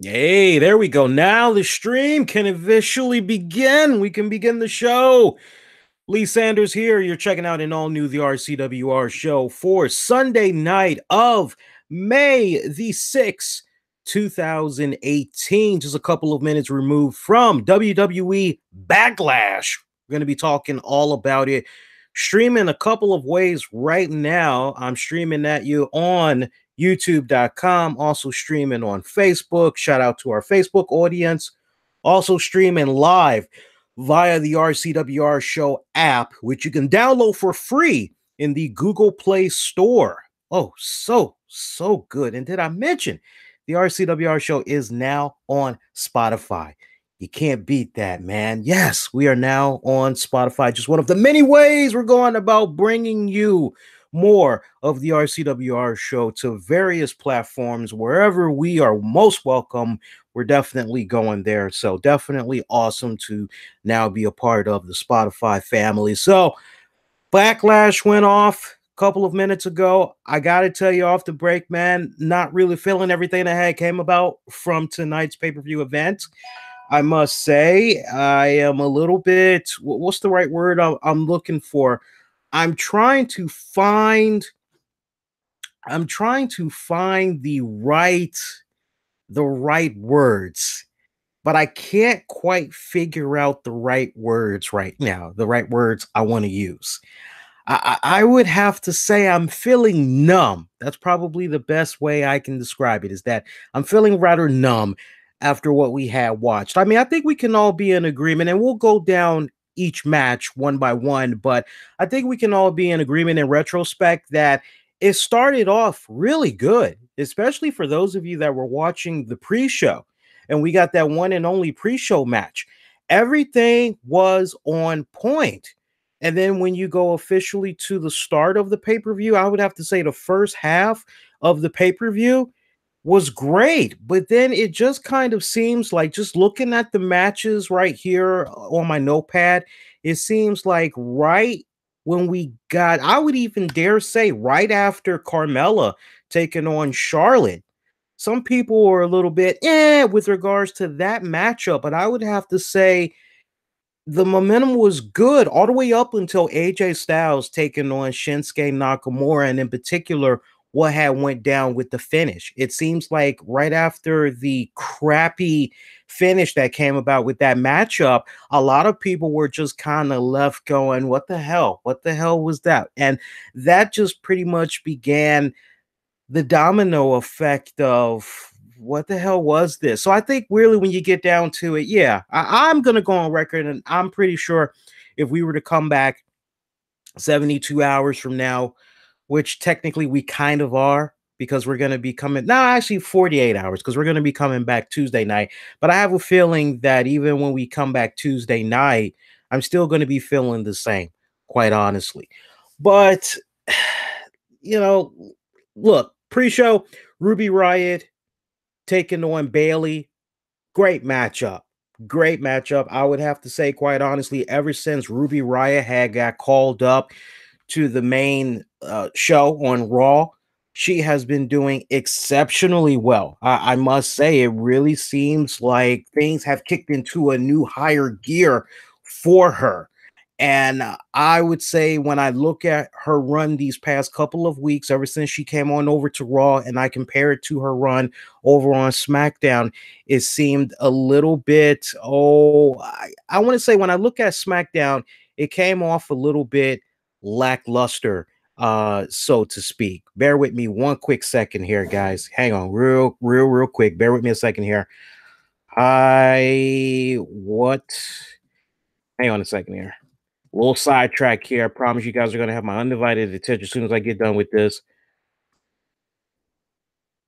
Hey, there we go. Now the stream can officially begin. We can begin the show. Lee Sanders here. You're checking out an all new The RCWR Show for Sunday night of May the 6th, 2018. Just a couple of minutes removed from WWE Backlash. We're going to be talking all about it. Streaming a couple of ways right now. I'm streaming at you on youtube.com, also streaming on Facebook. Shout out to our Facebook audience. Also streaming live via the RCWR Show app, which you can download for free in the Google Play Store. Oh, so good. And did I mention the RCWR Show is now on Spotify? You can't beat that, man. Yes, we are now on Spotify. Just one of the many ways we're going about bringing you more of the RCWR Show to various platforms. Wherever we are most welcome, we're definitely going there. So definitely awesome to now be a part of the Spotify family. So Backlash went off a couple of minutes ago. I got to tell you off the break, man, not really feeling everything that had came about from tonight's pay-per-view event. I must say, I am a little bit, what's the right word I'm looking for? I'm trying to find the right words, but I can't quite figure out the right words right now, the right words I want to use. I would have to say I'm feeling numb. That's probably the best way I can describe it, is that I'm feeling rather numb after what we had watched. I mean, I think we can all be in agreement, and we'll go down each match one by one, but I think we can all be in agreement in retrospect that it started off really good, especially for those of you that were watching the pre-show, and we got that one and only pre-show match. Everything was on point. And then when you go officially to the start of the pay-per-view, I would have to say the first half of the pay-per-view was great, but then it just kind of seems like, just looking at the matches right here on my notepad, it seems like right when we got, I would even dare say right after Carmella taking on Charlotte, some people were a little bit with regards to that matchup, but I would have to say the momentum was good all the way up until AJ Styles taking on Shinsuke Nakamura, and in particular what had went down with the finish. It seems like right after the crappy finish that came about with that matchup, a lot of people were just kind of left going, what the hell? What the hell was that? And that just pretty much began the domino effect of what the hell was this? So I think really when you get down to it, yeah, I'm going to go on record, and I'm pretty sure if we were to come back 72 hours from now, which technically we kind of are, because we're going to be coming, no, actually 48 hours, because we're going to be coming back Tuesday night. But I have a feeling that even when we come back Tuesday night, I'm still going to be feeling the same, quite honestly. But, look, pre-show, Ruby Riott taking on Bailey, great matchup. Great matchup. I would have to say, quite honestly, ever since Ruby Riott had got called up to the main show on Raw, she has been doing exceptionally well. I must say, it really seems like things have kicked into a new higher gear for her. And I would say when I look at her run these past couple of weeks, ever since she came on over to Raw, and I compare it to her run over on SmackDown, it seemed a little bit, I want to say when I look at SmackDown, it came off a little bit lackluster, so to speak. Bear with me one quick second here, guys. Hang on, real quick. Bear with me a second here. Hang on a second here. A little sidetrack here. I promise you guys are going to have my undivided attention as soon as I get done with this.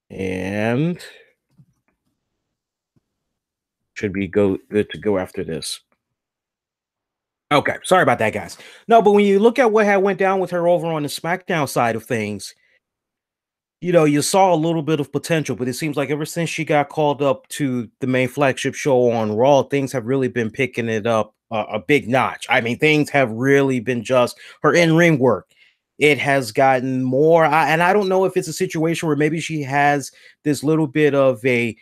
And should be good to go after this. Okay, sorry about that, guys. No, but when you look at what had went down with her over on the SmackDown side of things, you saw a little bit of potential, but it seems like ever since she got called up to the main flagship show on Raw, things have really been picking it up a big notch. I mean, things have really been just her in-ring work. It has gotten more, and I don't know if it's a situation where maybe she has this little bit of a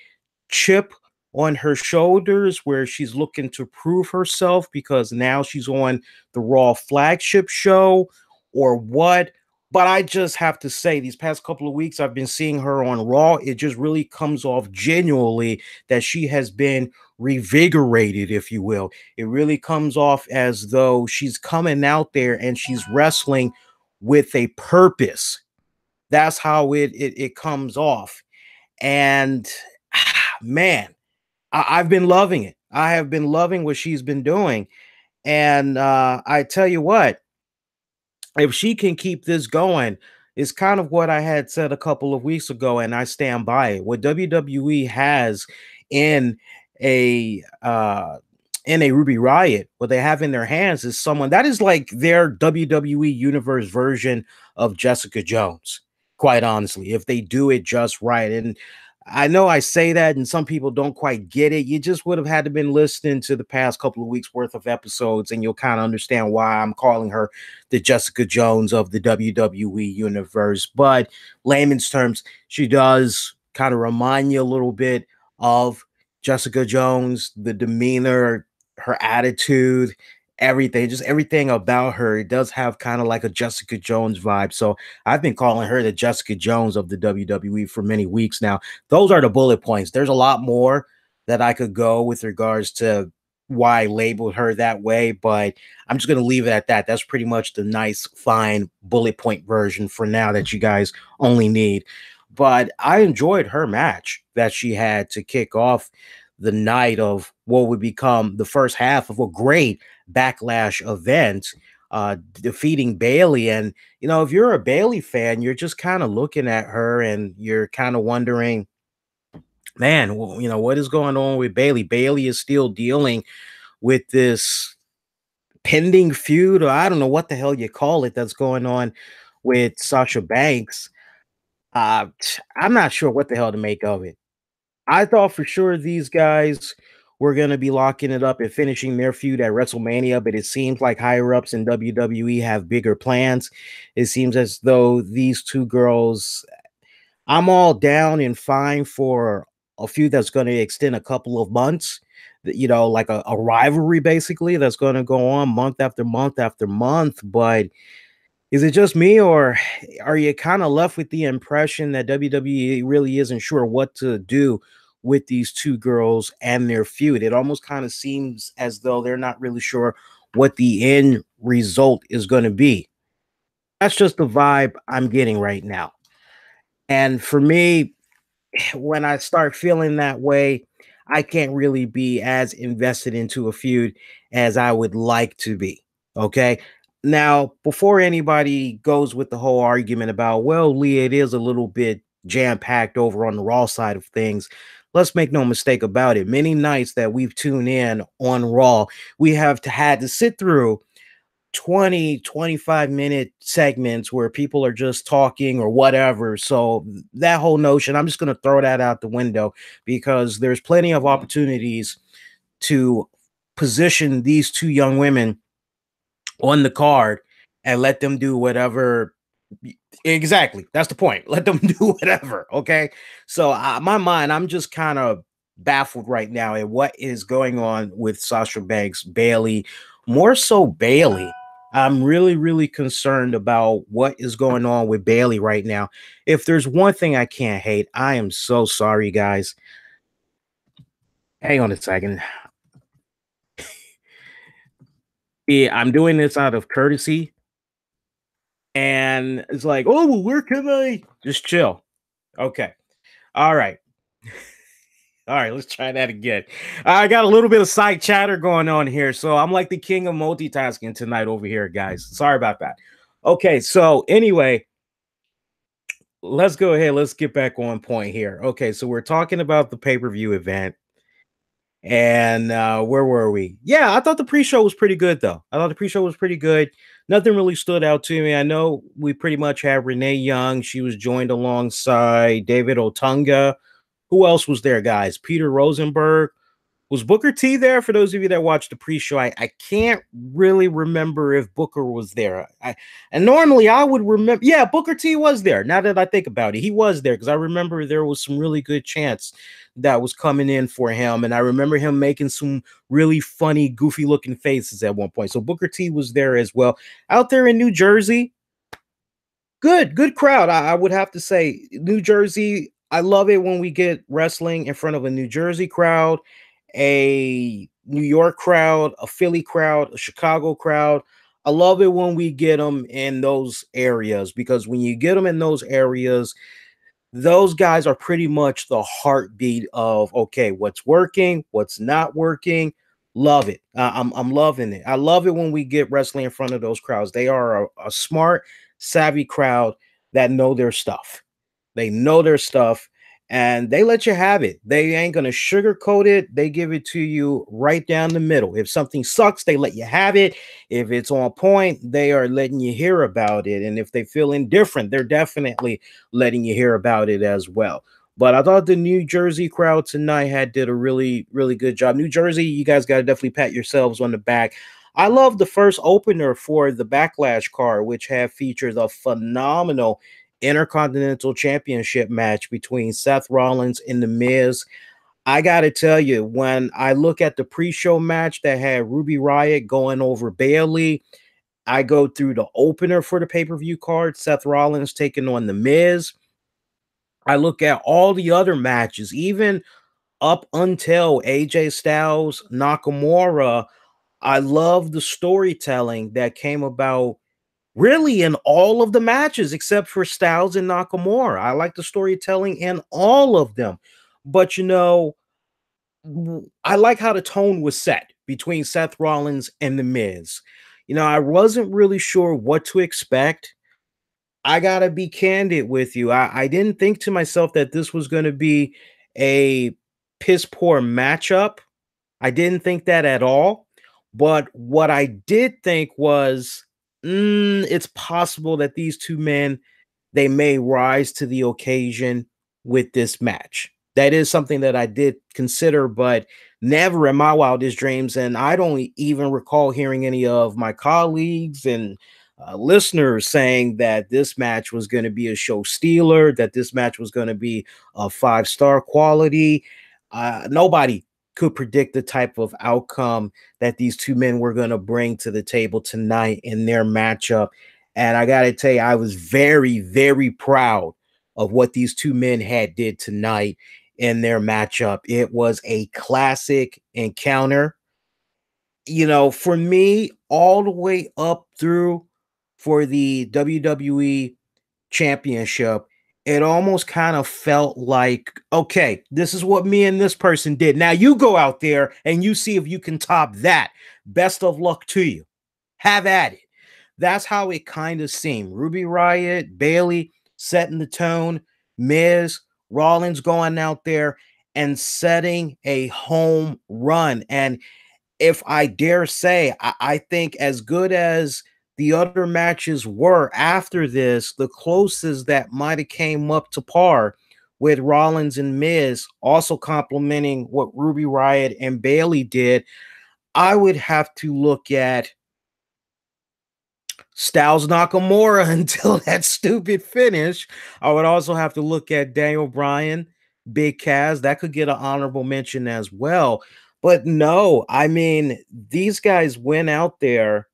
chip on her shoulders where she's looking to prove herself because now she's on the Raw flagship show or what. But I just have to say, these past couple of weeks, I've been seeing her on Raw. It just really comes off genuinely that she has been revigorated, if you will. It really comes off as though she's coming out there and she's wrestling with a purpose. That's how it comes off. And man, I've been loving it. I have been loving what she's been doing. And I tell you what, if she can keep this going, it's kind of what I had said a couple of weeks ago, and I stand by it. What WWE has in a Ruby Riott, what they have in their hands is someone that is like their WWE Universe version of Jessica Jones, quite honestly, if they do it just right. And I know I say that, and some people don't quite get it. You just would have had to been listening to the past couple of weeks worth of episodes, and you'll kind of understand why I'm calling her the Jessica Jones of the WWE universe. But layman's terms, she does kind of remind you a little bit of Jessica Jones, the demeanor, her attitude, everything, just everything about her. It does have kind of like a Jessica Jones vibe. So I've been calling her the Jessica Jones of the WWE for many weeks now. Those are the bullet points. There's a lot more that I could go with regards to why I labeled her that way, but I'm just going to leave it at that. That's pretty much the nice, fine bullet point version for now that you guys only need. But I enjoyed her match that she had to kick off the night of what would become the first half of a great Backlash event, defeating Bayley. And, you know, if you're a Bayley fan, you're just kind of looking at her and you're kind of wondering, man, well, you know, what is going on with Bayley? Bayley is still dealing with this pending feud, or I don't know what the hell you call it, that's going on with Sasha Banks. I'm not sure what the hell to make of it. I thought for sure these guys were going to be locking it up and finishing their feud at WrestleMania, but it seems like higher ups in WWE have bigger plans. It seems as though these two girls, I'm all down and fine for a feud that's going to extend a couple of months, you know, like a rivalry basically that's going to go on month after month after month. But is it just me, or are you kind of left with the impression that WWE really isn't sure what to do with these two girls and their feud? It almost kind of seems as though they're not really sure what the end result is going to be. That's just the vibe I'm getting right now. And for me, when I start feeling that way, I can't really be as invested into a feud as I would like to be. Okay. Now, before anybody goes with the whole argument about, well, Leah, it is a little bit jam packed over on the Raw side of things. Let's make no mistake about it. Many nights that we've tuned in on Raw, we have had to sit through 20-25 minute segments where people are just talking or whatever. So that whole notion, I'm just going to throw that out the window, because there's plenty of opportunities to position these two young women on the card and let them do whatever. Exactly, that's the point. Let them do whatever. Okay, so my mind, I'm just kind of baffled right now at what is going on with Sasha Banks, Bayley, more so Bayley. I'm really, really concerned about what is going on with Bayley right now. If there's one thing I can't hate, I am so sorry, guys. Hang on a second. Yeah, I'm doing this out of courtesy. And it's like, oh, well, where can I just chill? Okay. All right. All right, let's try that again. I got a little bit of side chatter going on here. So I'm like the king of multitasking tonight over here, guys. Sorry about that. Okay, so anyway, let's go ahead. Let's get back on point here. Okay, so we're talking about the pay-per-view event. And where were we? Yeah, I thought the pre-show was pretty good, though. I thought the pre-show was pretty good. Nothing really stood out to me. I know we pretty much had Renee Young. She was joined alongside David Otunga. Who else was there, guys? Peter Rosenberg. Was Booker T there? For those of you that watched the pre-show, I can't really remember if Booker was there. And normally I would remember. Yeah, Booker T was there. Now that I think about it, he was there because I remember there was some really good chants that was coming in for him, and I remember him making some really funny, goofy-looking faces at one point. So Booker T was there as well. Out there in New Jersey, good crowd. I would have to say, New Jersey. I love it when we get wrestling in front of a New Jersey crowd, a New York crowd, a Philly crowd, a Chicago crowd. I love it when we get them in those areas because when you get them in those areas, those guys are pretty much the heartbeat of okay, what's working, what's not working. Love it. I'm loving it. I love it when we get wrestling in front of those crowds. They are a smart, savvy crowd that know their stuff. They know their stuff and they let you have it. They ain't going to sugarcoat it. They give it to you right down the middle. If something sucks, they let you have it. If it's on point, they are letting you hear about it. And if they feel indifferent, they're definitely letting you hear about it as well. But I thought the New Jersey crowd tonight did a really, really good job. New Jersey, you guys got to definitely pat yourselves on the back. I love the first opener for the Backlash card, which have featured a phenomenal Intercontinental Championship match between Seth Rollins and The Miz. I got to tell you, when I look at the pre-show match that had Ruby Riott going over Bayley, I go through the opener for the pay-per-view card, Seth Rollins taking on The Miz. I look at all the other matches, even up until AJ Styles, Nakamura. I love the storytelling that came about really in all of the matches except for Styles and Nakamura. I like the storytelling in all of them. But I like how the tone was set between Seth Rollins and The Miz. I wasn't really sure what to expect. I gotta be candid with you. I didn't think to myself that this was going to be a piss poor matchup. I didn't think that at all. But what I did think was, it's possible that these two men, they may rise to the occasion with this match. That is something that I did consider, but never in my wildest dreams. And I don't even recall hearing any of my colleagues and listeners saying that this match was going to be a show stealer, that this match was going to be a 5-star quality. Nobody could predict the type of outcome that these two men were going to bring to the table tonight in their matchup. And I got to tell you, I was very, very proud of what these two men did tonight in their matchup. It was a classic encounter. For me, all the way up through for the WWE Championship, it almost kind of felt like, okay, this is what me and this person did. Now you go out there and you see if you can top that. Best of luck to you. Have at it. That's how it kind of seemed. Ruby Riott, Bayley setting the tone, Miz, Rollins going out there and setting a home run. And if I dare say, I think as good as the other matches were after this, the closest that might have came up to par with Rollins and Miz, also complimenting what Ruby Riott and Bayley did, I would have to look at Styles Nakamura until that stupid finish. I would also have to look at Daniel Bryan, Big Cass. That could get an honorable mention as well. But no, I mean, these guys went out there,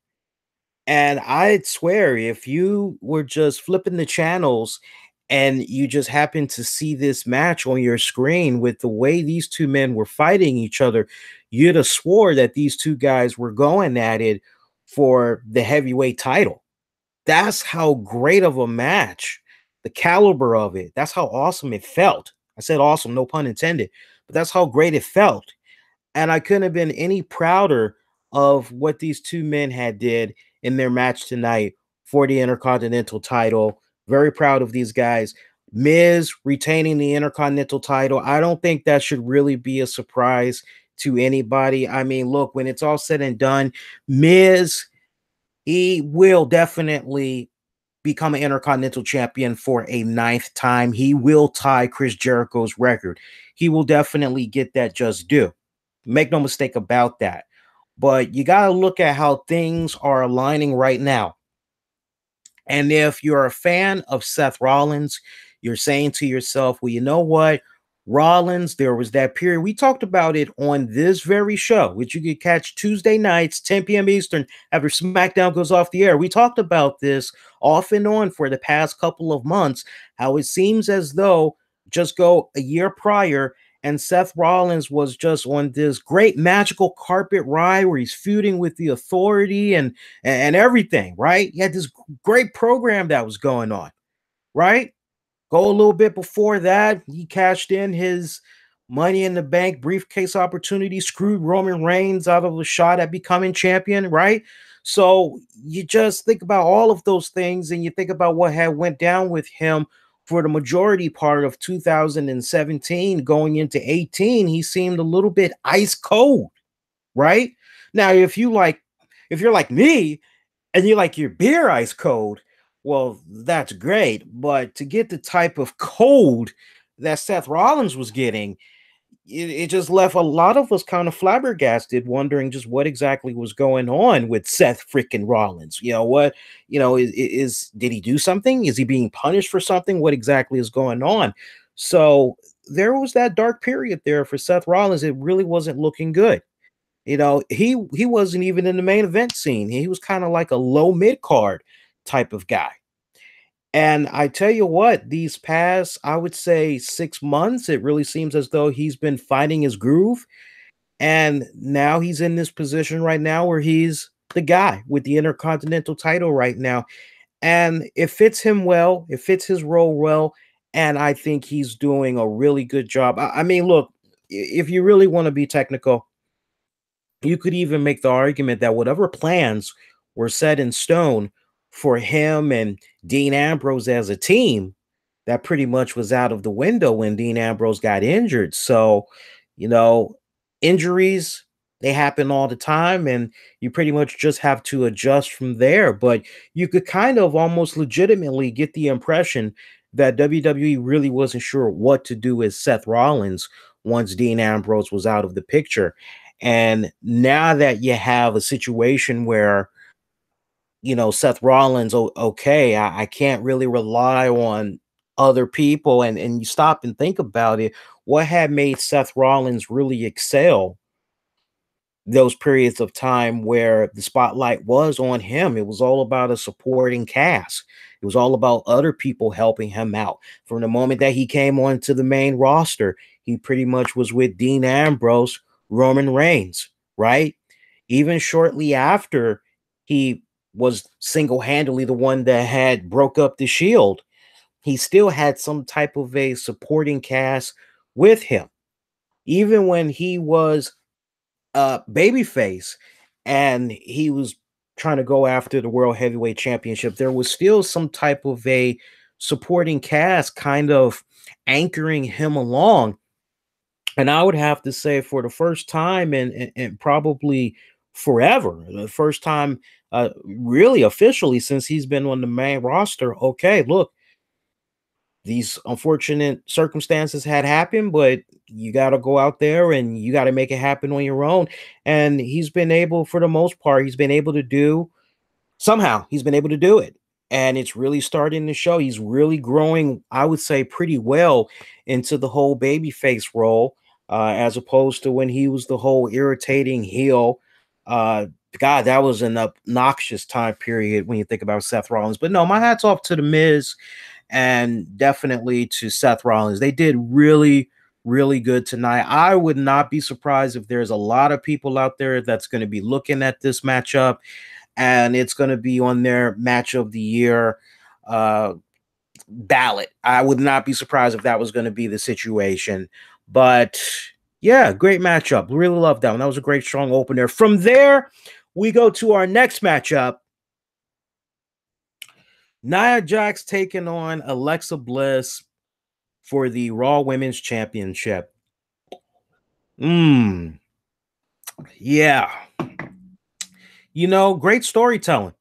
and I'd swear if you were just flipping the channels and you just happened to see this match on your screen with the way these two men were fighting each other, you'd have swore that these two guys were going at it for the heavyweight title. That's how great of a match, the caliber of it. That's how awesome it felt. I said awesome, no pun intended, but that's how great it felt. And I couldn't have been any prouder of what these two men did in their match tonight for the Intercontinental title. Very proud of these guys. Miz retaining the Intercontinental title. I don't think that should really be a surprise to anybody. I mean, look, when it's all said and done, Miz, he will definitely become an Intercontinental champion for a 9th time. He will tie Chris Jericho's record. He will definitely get that just due. Make no mistake about that. But you got to look at how things are aligning right now. And if you're a fan of Seth Rollins, you're saying to yourself, well, you know what? Rollins, there was that period. We talked about it on this very show, which you could catch Tuesday nights, 10 p.m. Eastern, after SmackDown goes off the air. We talked about this off and on for the past couple of months, how it seems as though just go a year prior, and Seth Rollins was just on this great magical carpet ride where he's feuding with the Authority and everything, right? He had this great program that was going on, right? Go a little bit before that, he cashed in his Money in the Bank briefcase opportunity, screwed Roman Reigns out of a shot at becoming champion, right? So you just think about all of those things, and you think about what had went down with him for the majority part of 2017 going into 18. He seemed a little bit ice cold, right? Now, if you're like me and you like your beer ice cold, well, that's great. But to get the type of cold that Seth Rollins was getting, it just left a lot of us kind of flabbergasted, wondering just what exactly was going on with Seth freaking Rollins. You know what? Is did he do something? Is he being punished for something? What exactly is going on? So there was that dark period there for Seth Rollins. It really wasn't looking good. He wasn't even in the main event scene. He was kind of like a low mid card type of guy. And I tell you what, these past, I would say 6 months, it really seems as though he's been finding his groove. And now he's in this position right now where he's the guy with the Intercontinental title right now. And it fits him well, it fits his role well. And I think he's doing a really good job. I mean, look, if you really want to be technical, you could even make the argument that whatever plans were set in stone for him and Dean Ambrose as a team, that pretty much was out of the window when Dean Ambrose got injured. So, you know, injuries, they happen all the time, and you pretty much just have to adjust from there. But you could kind of almost legitimately get the impression that WWE really wasn't sure what to do with Seth Rollins once Dean Ambrose was out of the picture. And now that you have a situation where, Seth Rollins, okay, I can't really rely on other people. And you stop and think about it. What had made Seth Rollins really excel those periods of time where the spotlight was on him? It was all about a supporting cast. It was all about other people helping him out. From the moment that he came onto the main roster, he pretty much was with Dean Ambrose, Roman Reigns, right? Even shortly after he was single-handedly the one that had broke up the Shield, he still had some type of a supporting cast with him. Even when he was babyface and he was trying to go after the World Heavyweight Championship, there was still some type of a supporting cast kind of anchoring him along. And I would have to say, for the first time and probably forever, the first time really officially since he's been on the main roster, okay, look, these unfortunate circumstances had happened, but you got to go out there and you got to make it happen on your own. And he's been able, for the most part, he's been able to do, somehow he's been able to do it. And it's really starting to show. He's really growing, I would say, pretty well into the whole babyface role, as opposed to when he was the whole irritating heel. God, that was an obnoxious time period when you think about Seth Rollins. But no, my hat's off to The Miz and definitely to Seth Rollins. They did really, really good tonight. I would not be surprised if there's a lot of people out there that's going to be looking at this matchup and it's going to be on their match of the year ballot. I would not be surprised if that was going to be the situation. But yeah, great matchup. Really love that one. That was a great, strong opener. From there, we go to our next matchup. Nia Jax taking on Alexa Bliss for the Raw Women's Championship. Yeah. Great storytelling.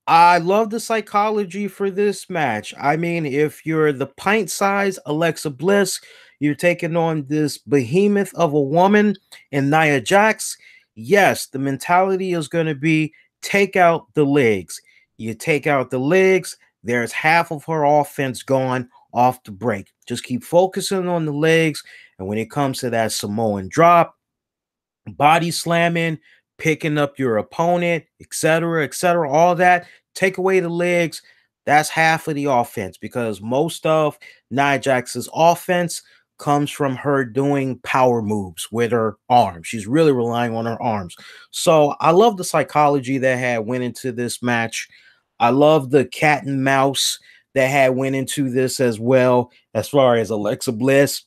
I love the psychology for this match. I mean, if you're the pint size Alexa Bliss, You're taking on this behemoth of a woman in Nia Jax. Yes, the mentality is going to be take out the legs. You take out the legs, there's half of her offense gone off the break. Just keep focusing on the legs. And when it comes to that Samoan drop, body slamming, picking up your opponent, etc., all that, take away the legs. That's half of the offense because most of Nia Jax's offense comes from her doing power moves with her arms. She's really relying on her arms. So I love the psychology that had went into this match. I love the cat and mouse that had went into this as well, as far as Alexa Bliss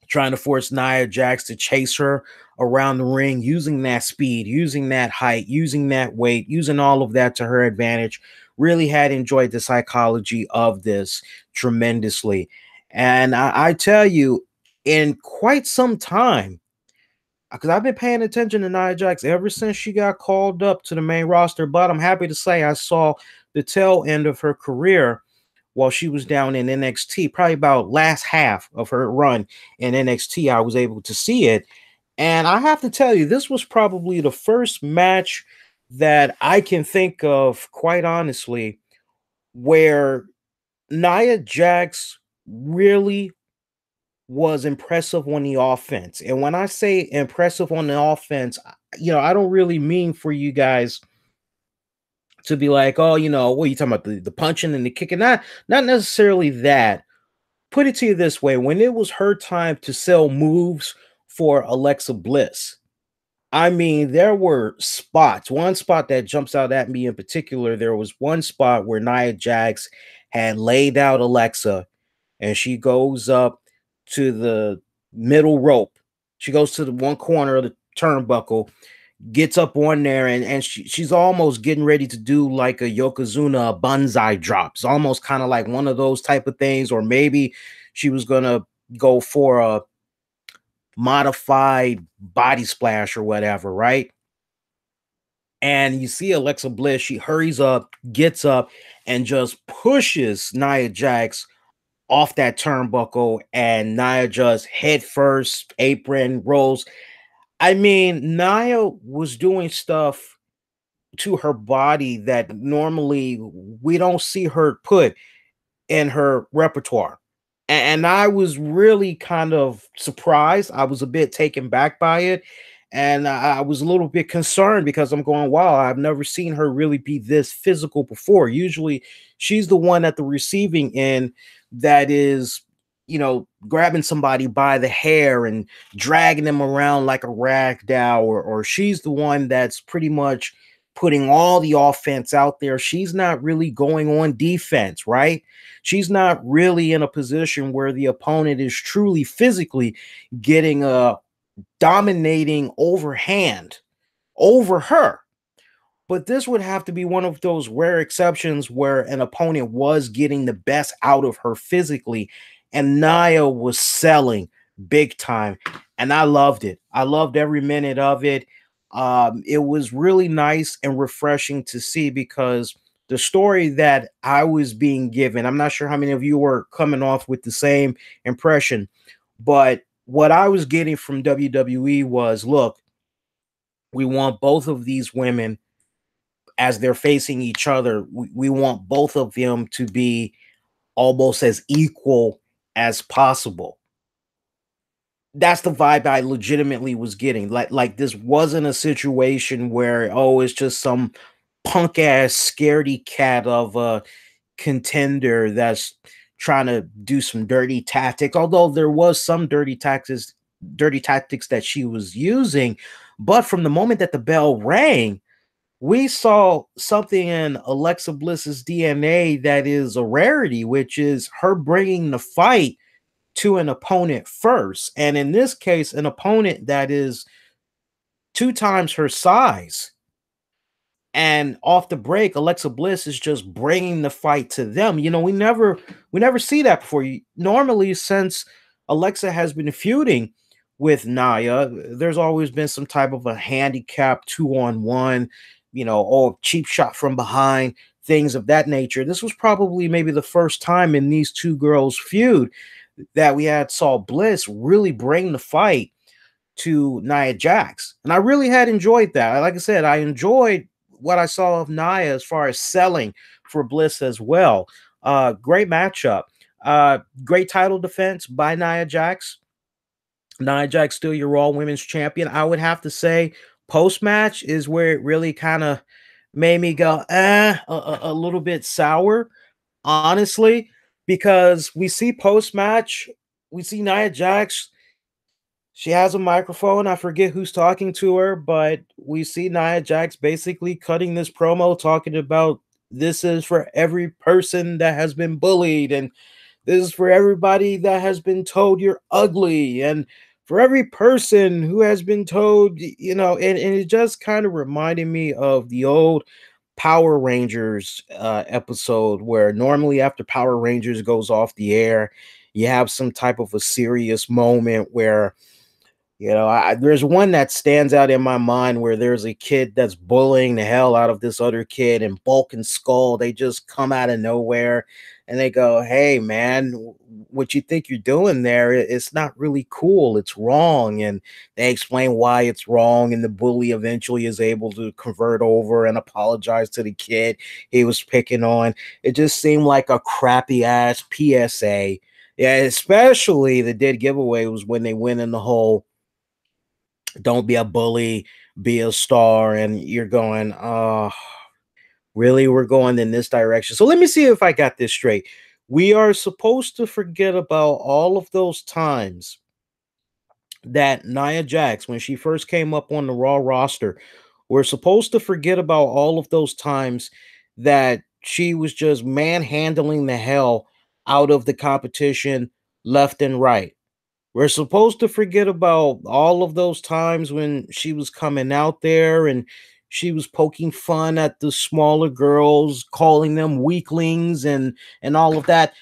trying to force Nia Jax to chase her around the ring, using that speed, using that height, using that weight, using all of that to her advantage. Really had enjoyed the psychology of this tremendously. And I tell you, in quite some time, because I've been paying attention to Nia Jax ever since she got called up to the main roster, but I'm happy to say I saw the tail end of her career while she was down in NXT, probably about last half of her run in NXT. I was able to see it. And I have to tell you, this was probably the first match that I can think of, quite honestly, where Nia Jax really was impressive on the offense. And when I say impressive on the offense, I don't really mean for you guys to be like, oh, what are you talking about? The punching and the kicking? Not necessarily that. Put it to you this way: when it was her time to sell moves for Alexa Bliss, I mean, there were spots. One spot that jumps out at me in particular, there was one spot where Nia Jax had laid out Alexa and she goes up to the middle rope. She goes to the one corner of the turnbuckle, gets up on there, and she's almost getting ready to do like a Yokozuna a banzai drop. It's almost kind of like one of those type of things, or maybe she was gonna go for a modified body splash or whatever, right? And you see Alexa Bliss, she hurries up, gets up, and just pushes Nia Jax off that turnbuckle, and Nia just head first, apron rolls. I mean, Nia was doing stuff to her body that normally we don't see her put in her repertoire. And I was really kind of surprised. I was a bit taken back by it. And I was a little bit concerned because I'm going, wow, I've never seen her really be this physical before. Usually she's the one at the receiving end that is, grabbing somebody by the hair and dragging them around like a rag doll, or she's the one that's pretty much putting all the offense out there. She's not really going on defense, right? She's not really in a position where the opponent is truly physically getting a dominating overhand over her. But this would have to be one of those rare exceptions where an opponent was getting the best out of her physically, and Nia was selling big time. And I loved it. I loved every minute of it. It was really nice and refreshing to see, because the story that I was being given, I'm not sure how many of you were coming off with the same impression, but what I was getting from WWE was, look, we want both of these women, as they're facing each other, we want both of them to be almost as equal as possible. That's the vibe I legitimately was getting. Like this wasn't a situation where, oh, it's just some punk ass scaredy cat of a contender that's trying to do some dirty tactics. Although there was some dirty tactics that she was using, but from the moment that the bell rang, we saw something in Alexa Bliss's DNA that is a rarity, which is her bringing the fight to an opponent first. And in this case, an opponent that is 2 times her size. And off the break, Alexa Bliss is just bringing the fight to them. We never see that before. Normally, since Alexa has been feuding with Nia, there's always been some type of a handicap 2-on-1, or cheap shot from behind, things of that nature. This was probably maybe the first time in these two girls' feud that we had saw Bliss really bring the fight to Nia Jax. And I really had enjoyed that. Like I said, I enjoyed what I saw of Nia as far as selling for Bliss as well. Great matchup. Great title defense by Nia Jax. Nia Jax still your Raw Women's Champion. I would have to say post match is where it really kind of made me go a little bit sour, honestly, because we see post match, we see Nia Jax. She has a microphone. I forget who's talking to her, but we see Nia Jax basically cutting this promo talking about this is for every person that has been bullied, and this is for everybody that has been told you're ugly, and for every person who has been told, and it just kind of reminded me of the old Power Rangers episode where normally after Power Rangers goes off the air, you have some type of a serious moment where there's one that stands out in my mind where there's a kid that's bullying the hell out of this other kid, and Bulk and Skull, they just come out of nowhere and they go, "Hey, man, what you think you're doing there? It's not really cool. It's wrong." And they explain why it's wrong. And the bully eventually is able to convert over and apologize to the kid he was picking on. It just seemed like a crappy ass PSA. Yeah, especially the dead giveaway was when they went in the whole "don't be a bully, be a star," and you're going, "Oh, really? We're going in this direction." So let me see if I got this straight. We are supposed to forget about all of those times that Nia Jax, when she first came up on the Raw roster, we're supposed to forget about all of those times that she was just manhandling the hell out of the competition left and right. We're supposed to forget about all of those times when she was coming out there and she was poking fun at the smaller girls, calling them weaklings and all of that.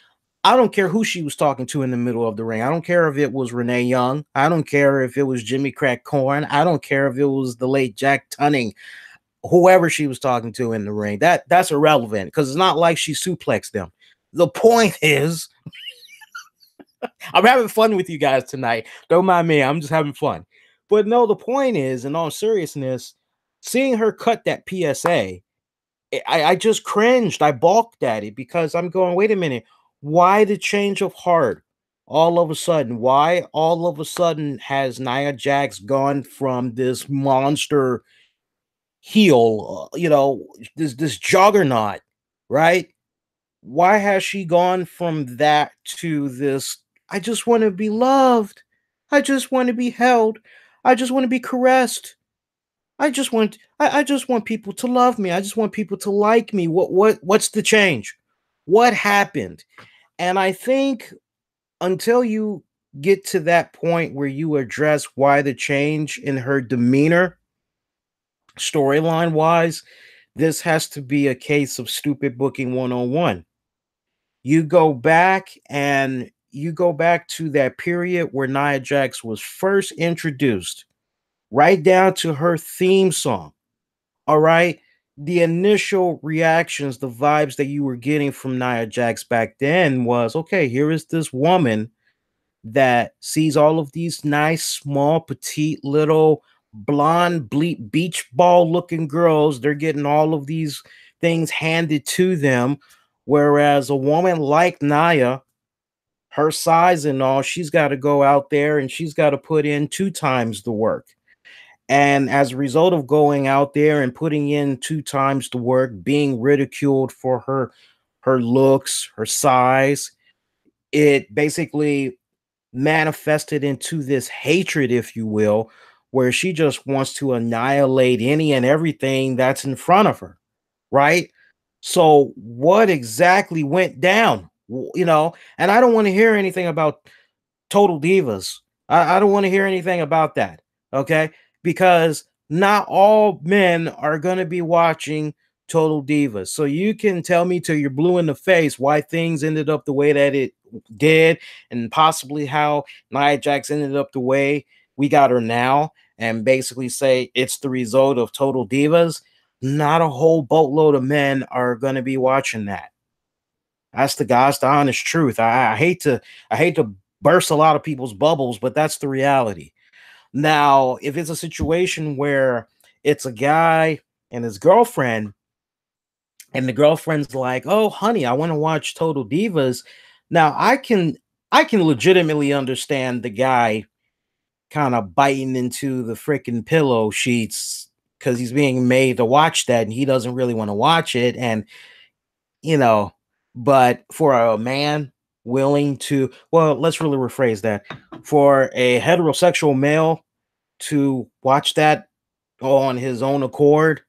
I don't care who she was talking to in the middle of the ring. I don't care if it was Renee Young. I don't care if it was Jimmy Crack Corn. I don't care if it was the late Jack Tunning. Whoever she was talking to in the ring. That's irrelevant because it's not like she suplexed them. The point is, I'm having fun with you guys tonight. Don't mind me. I'm just having fun. But no, the point is, in all seriousness, seeing her cut that PSA, I just cringed. I balked at it because I'm going, wait a minute. Why the change of heart all of a sudden? Why all of a sudden has Nia Jax gone from this monster heel, this juggernaut, right? Why has she gone from that to this? I just want to be loved. I just want to be held. I just want to be caressed. I just want people to love me. I just want people to like me. What's the change? What happened? And I think until you get to that point where you address why the change in her demeanor, storyline wise, this has to be a case of stupid booking 101. You go back to that period where Nia Jax was first introduced, right down to her theme song. All right. The initial reactions, the vibes that you were getting from Nia Jax back then was, okay, here is this woman that sees all of these nice, small, petite, little blonde, bleep, beach ball looking girls. They're getting all of these things handed to them. Whereas a woman like Nia, her size and all, she's got to go out there and she's got to put in 2 times the work. And as a result of going out there and putting in 2 times the work, being ridiculed for her looks, her size, it basically manifested into this hatred, if you will, where she just wants to annihilate any and everything that's in front of her, right? So, what exactly went down? And I don't want to hear anything about Total Divas. I don't want to hear anything about that. Okay. Because not all men are going to be watching Total Divas. So you can tell me till you're blue in the face why things ended up the way that it did, and possibly how Nia Jax ended up the way we got her now, and basically say it's the result of Total Divas. Not a whole boatload of men are going to be watching that. That's the honest truth. I hate to burst a lot of people's bubbles, but that's the reality. Now, if it's a situation where it's a guy and his girlfriend, and the girlfriend's like, "Oh, honey, I want to watch Total Divas." Now, I can legitimately understand the guy kind of biting into the freaking pillow sheets because he's being made to watch that and he doesn't really want to watch it. And you know, but for a man willing to, well, let's really rephrase that. For a heterosexual male to watch that on his own accord,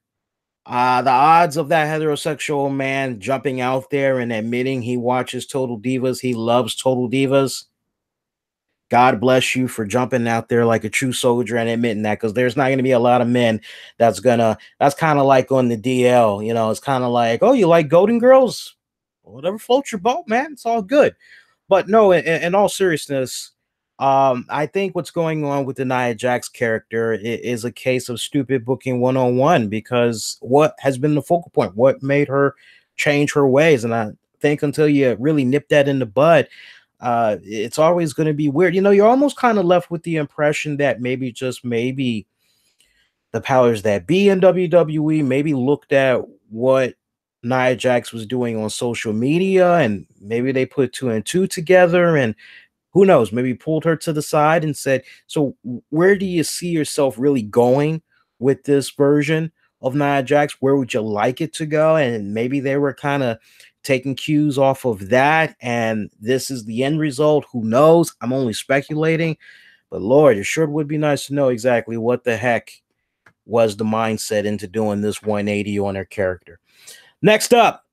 the odds of that heterosexual man jumping out there and admitting he watches Total Divas, he loves Total Divas, God bless you for jumping out there like a true soldier and admitting that, because there's not going to be a lot of men that's kind of like on the DL, it's kind of like, oh, you like Golden Girls? Whatever floats your boat, man. It's all good. But no, in all seriousness, I think what's going on with the Nia Jax character is a case of stupid booking 101, because what has been the focal point? What made her change her ways? And I think until you really nip that in the bud, it's always going to be weird. You're almost kind of left with the impression that maybe, just maybe, the powers that be in WWE maybe looked at what Nia Jax was doing on social media, and maybe they put two and two together, and who knows, maybe pulled her to the side and said, "So, where do you see yourself really going with this version of Nia Jax? Where would you like it to go?" And maybe they were kind of taking cues off of that, and this is the end result. Who knows? I'm only speculating, but Lord, it sure would be nice to know exactly what the heck was the mindset into doing this 180 on their character. Next up,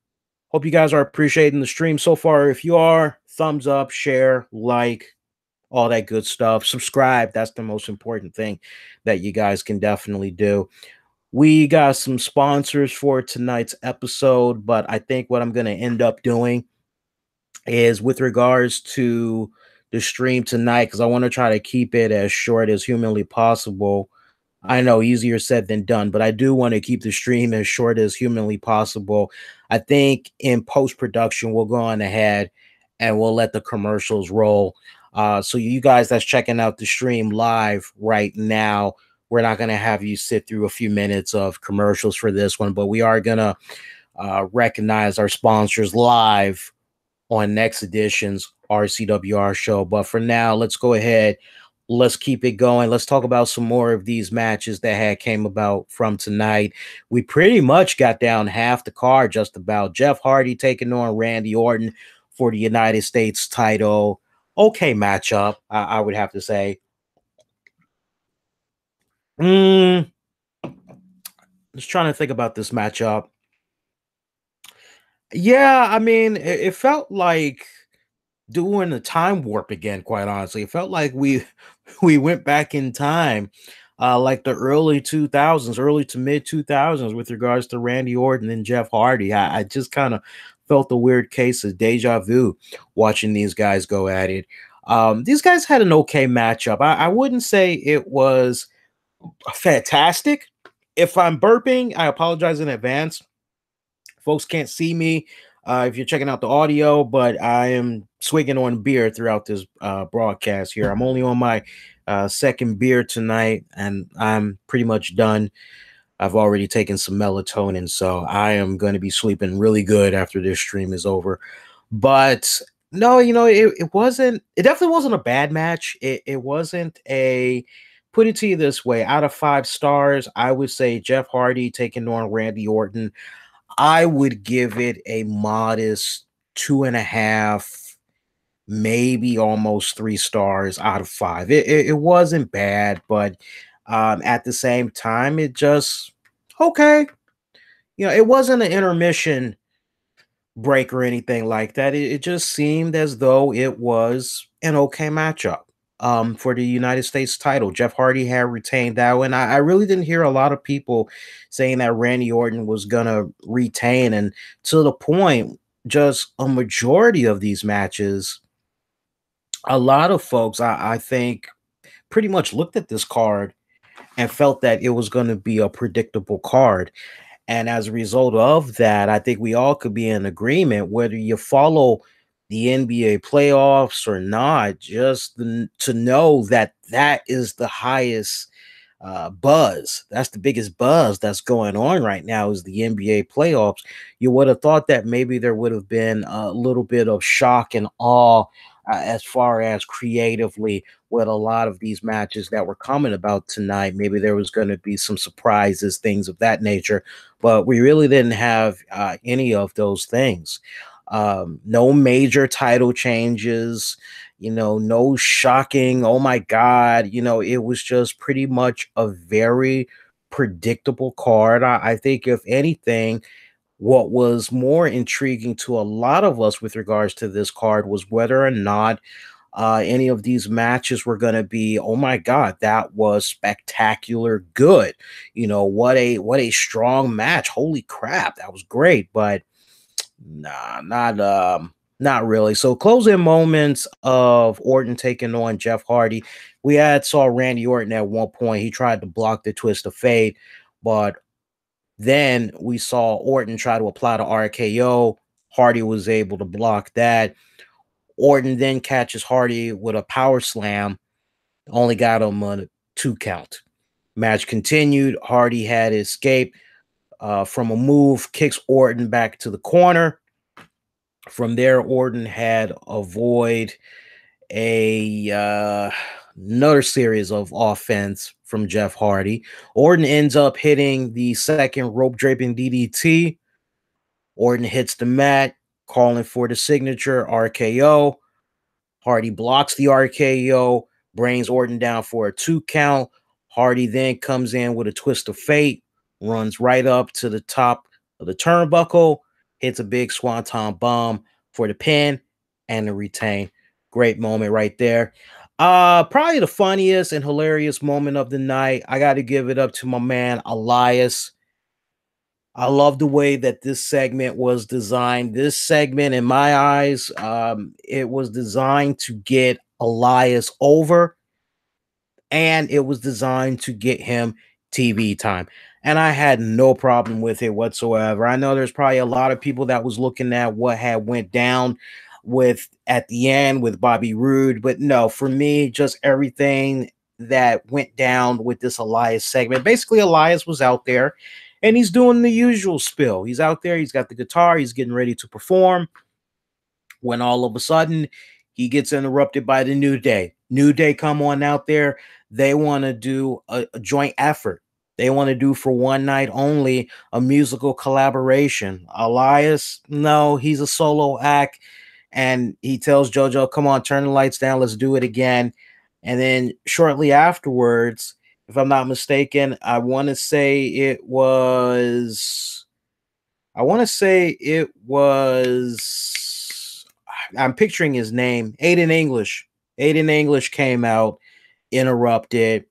hope you guys are appreciating the stream so far. If you are, thumbs up, share, like, all that good stuff. Subscribe. That's the most important thing that you guys can definitely do. We got some sponsors for tonight's episode, but I think what I'm going to end up doing is, with regards to the stream tonight, because I want to try to keep it as short as humanly possible. I know, easier said than done, but I do want to keep the stream as short as humanly possible. I think in post-production, we'll go on ahead and we'll let the commercials roll. So you guys that's checking out the stream live right now, we're not going to have you sit through a few minutes of commercials for this one, but we are going to recognize our sponsors live on next edition's RCWR show. But for now, let's go ahead. Let's keep it going. Let's talk about some more of these matches that had came about from tonight. We pretty much got down half the card, just about. Jeff Hardy taking on Randy Orton for the United States title. Okay matchup, I would have to say. Just trying to think about this matchup. Yeah, I mean, it felt like doing the time warp again, quite honestly. It felt like we we went back in time, like the early 2000s, early to mid 2000s, with regards to Randy Orton and Jeff Hardy. I just kind of felt a weird case of deja vu watching these guys go at it. These guys had an okay matchup. I wouldn't say it was fantastic. If I'm burping, I apologize in advance. Folks can't see me if you're checking out the audio, but I am swigging on beer throughout this broadcast here. I'm only on my second beer tonight, and I'm pretty much done. I've already taken some melatonin, so I am going to be sleeping really good after this stream is over. But no, it definitely wasn't a bad match. It wasn't a, put it to you this way, out of 5 stars, I would say Jeff Hardy taking on Randy Orton, I would give it a modest 2.5, maybe almost 3 stars out of 5. It wasn't bad, but at the same time, it just okay. It wasn't an intermission break or anything like that. It just seemed as though it was an okay matchup for the United States title. Jeff Hardy had retained that one. I really didn't hear a lot of people saying that Randy Orton was gonna retain, and to the point, just a majority of these matches, a lot of folks, I think, pretty much looked at this card and felt that it was going to be a predictable card. And as a result of that, I think we all could be in agreement, whether you follow the NBA playoffs or not, just to know that that is the highest buzz. That's the biggest buzz that's going on right now is the NBA playoffs. You would have thought that maybe there would have been a little bit of shock and awe as far as creatively with a lot of these matches that were coming about tonight. Maybe there was going to be some surprises, things of that nature, but we really didn't have any of those things. No major title changes, no shocking, oh my God, it was just pretty much a very predictable card. I think, if anything, what was more intriguing to a lot of us with regards to this card was whether or not any of these matches were going to be, oh my God, that was spectacular good. What a strong match. Holy crap, that was great. But nah, not really. So closing moments of Orton taking on Jeff Hardy. We had saw Randy Orton at one point. He tried to block the twist of fate, but then we saw Orton try to apply the RKO. Hardy was able to block that. Orton then catches Hardy with a power slam. Only got him on a 2 count. Match continued. Hardy had escaped from a move, kicks Orton back to the corner. From there, Orton had avoid another series of offense from Jeff Hardy. Orton ends up hitting the second rope draping DDT. Orton hits the mat, calling for the signature RKO. Hardy blocks the RKO, brings Orton down for a 2 count. Hardy then comes in with a twist of fate, runs right up to the top of the turnbuckle, hits a big swanton bomb for the pin and the retain. Great moment right there. Probably the funniest and hilarious moment of the night. I got to give it up to my man Elias. I love the way that this segment was designed. This segment, in my eyes, it was designed to get Elias over, and it was designed to get him TV time. And I had no problem with it whatsoever. I know there's probably a lot of people that was looking at what had went down with at the end with Bobby Roode, but no, for me, just everything that went down with this Elias segment. Basically, Elias was out there and he's doing the usual spill. He's out there, he's got the guitar, he's getting ready to perform, when all of a sudden he gets interrupted by the New Day. New Day come on out there. They want to do a joint effort. They want to do for one night only a musical collaboration. Elias, no, he's a solo act. And he tells JoJo, come on, turn the lights down. Let's do it again. And then shortly afterwards, if I'm not mistaken, I want to say it was, I'm picturing his name, Aiden English. Aiden English came out, interrupted,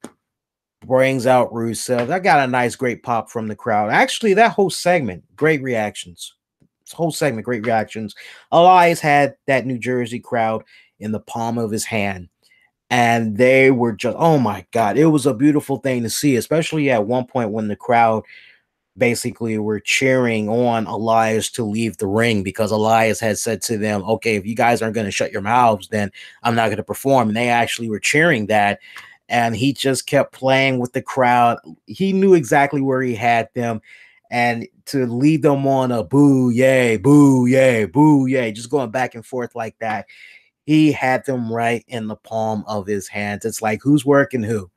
brings out Rusev. I got a nice, great pop from the crowd. Actually, that whole segment, great reactions. This whole segment, great reactions. Elias had that New Jersey crowd in the palm of his hand. And they were just, oh my God, it was a beautiful thing to see, especially at one point when the crowd basically were cheering on Elias to leave the ring because Elias had said to them, okay, if you guys aren't going to shut your mouths, then I'm not going to perform. And they actually were cheering that. And he just kept playing with the crowd. He knew exactly where he had them. And to lead them on a boo, yay, boo, yay, boo, yay, just going back and forth like that. He had them right in the palm of his hands. It's like, who's working who?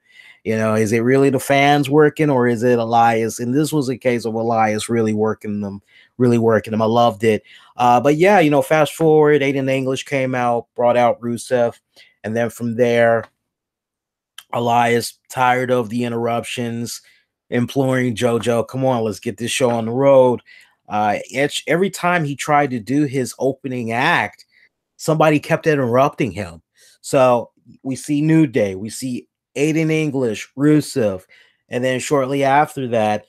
Is it really the fans working or is it Elias? And this was a case of Elias really working them. I loved it. But yeah, fast forward, Aiden English came out, brought out Rusev. And then from there, Elias, tired of the interruptions, imploring JoJo, come on, let's get this show on the road. Every time he tried to do his opening act, somebody kept interrupting him. So we see New Day, we see Aiden English, Rusev, and then shortly after that,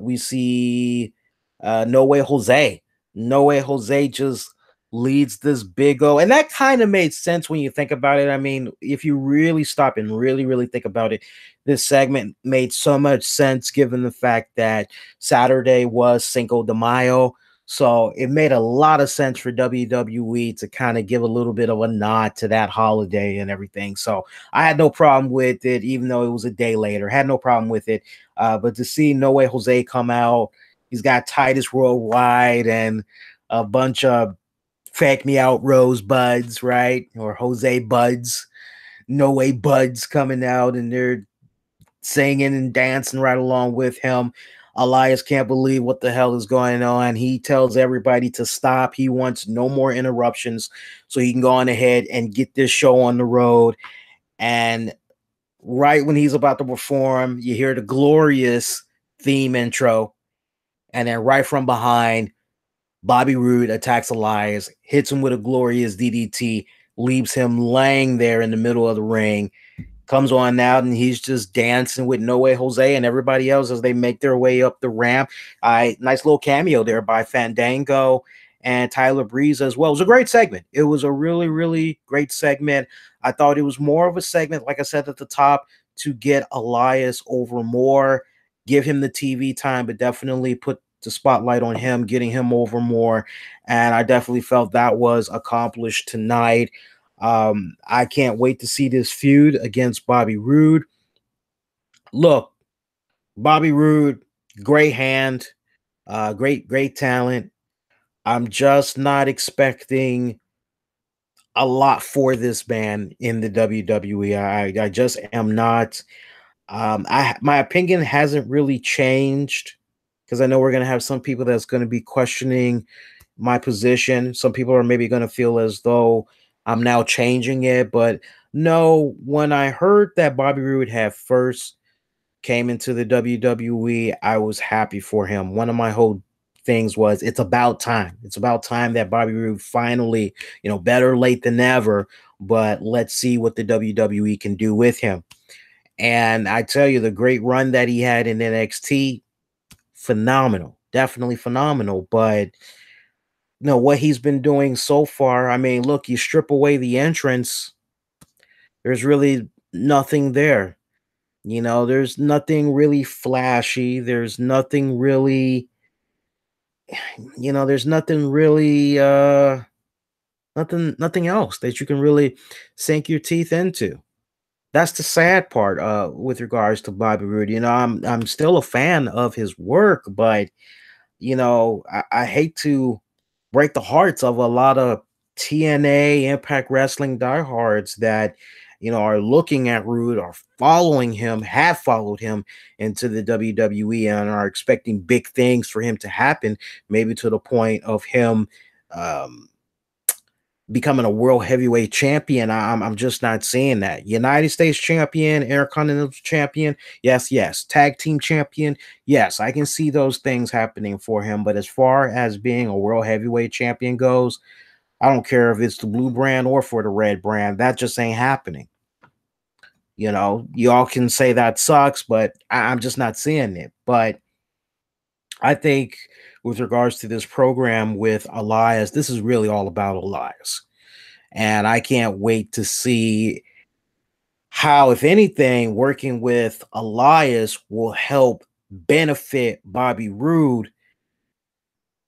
we see No Way Jose. No Way Jose just leads this big O, and that kind of made sense when you think about it. I mean, if you really stop and really, really think about it, this segment made so much sense given the fact that Saturday was Cinco de Mayo. So it made a lot of sense for WWE to kind of give a little bit of a nod to that holiday and everything. So I had no problem with it, even though it was a day later. Had no problem with it. But to see No Way Jose come out, he's got Titus Worldwide and a bunch of Fake Me Out Rosebuds, right? Or Jose Buds, No Way Buds coming out, and they're singing and dancing right along with him. Elias can't believe what the hell is going on. He tells everybody to stop. He wants no more interruptions so he can go on ahead and get this show on the road. And right when he's about to perform, you hear the glorious theme intro. And then right from behind, Bobby Roode attacks Elias, hits him with a glorious DDT, leaves him laying there in the middle of the ring. Comes on out and he's just dancing with No Way Jose and everybody else as they make their way up the ramp. Nice little cameo there by Fandango and Tyler Breeze as well. It was a great segment. It was a really, really great segment. I thought it was more of a segment, like I said at the top, to get Elias over more, give him the TV time, but definitely put the spotlight on him, getting him over more. And I definitely felt that was accomplished tonight. I can't wait to see this feud against Bobby Roode. Look, Bobby Roode, great hand, great talent. I'm just not expecting a lot for this man in the WWE. I just am not. My opinion hasn't really changed because I know we're gonna have some people that's gonna be questioning my position. Some people are maybe gonna feel as though I'm now changing it, but no, when I heard that Bobby Roode had first came into the WWE, I was happy for him. One of my whole things was it's about time. It's about time that Bobby Roode finally, better late than never, but let's see what the WWE can do with him. And I tell you, the great run that he had in NXT, phenomenal, definitely phenomenal. But what he's been doing so far, I mean, look, you strip away the entrance, there's really nothing there. There's nothing really flashy. There's nothing really, there's nothing really, nothing else that you can really sink your teeth into. That's the sad part with regards to Bobby Roode. I'm still a fan of his work, but I hate to break the hearts of a lot of TNA Impact Wrestling diehards that are looking at Roode, are following him, have followed him into the WWE, and are expecting big things for him to happen, maybe to the point of him becoming a world heavyweight champion. I'm just not seeing that. United States champion, Intercontinental champion, yes. Tag team champion, yes. I can see those things happening for him. But as far as being a world heavyweight champion goes, I don't care if it's the blue brand or for the red brand. That just ain't happening. Y'all can say that sucks, but I'm just not seeing it. But I think with regards to this program with Elias, this is really all about Elias. And I can't wait to see how, if anything, working with Elias will help benefit Bobby Roode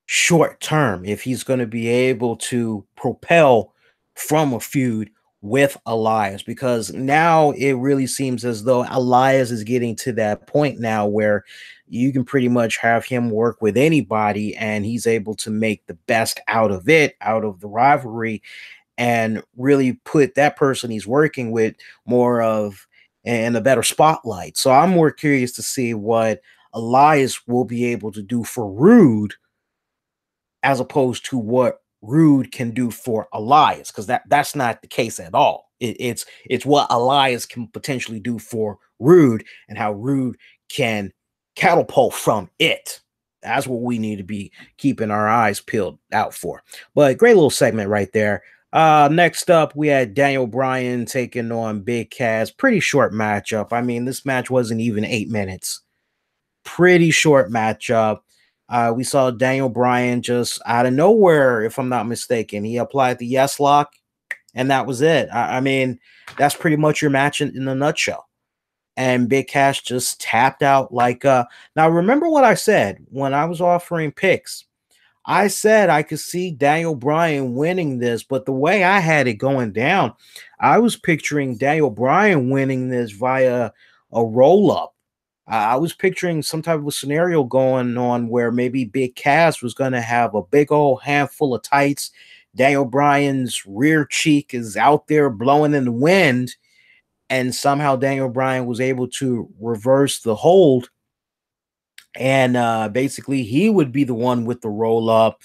short term, if he's going to be able to propel from a feud with Elias, because now it really seems as though Elias is getting to that point now where you can pretty much have him work with anybody and he's able to make the best out of it, out of the rivalry, and really put that person he's working with more of in a better spotlight. So I'm more curious to see what Elias will be able to do for Roode as opposed to what Roode can do for Elias, because that's not the case at all. It's what Elias can potentially do for Roode and how Roode can catapult from it. That's what we need to be keeping our eyes peeled out for. But great little segment right there. Next up, we had Daniel Bryan taking on Big Cass. Pretty short matchup. I mean, this match wasn't even 8 minutes. Pretty short matchup. We saw Daniel Bryan just out of nowhere, if I'm not mistaken. He applied the yes lock, and that was it. I mean, that's pretty much your match in a nutshell. And Big Cass just tapped out like now remember what I said when I was offering picks. I said I could see Daniel Bryan winning this, but the way I had it going down, I was picturing Daniel Bryan winning this via a roll up. I was picturing some type of scenario going on where maybe Big Cass was going to have a big old handful of tights. Daniel Bryan's rear cheek is out there blowing in the wind, and somehow Daniel Bryan was able to reverse the hold, and basically he would be the one with the roll up,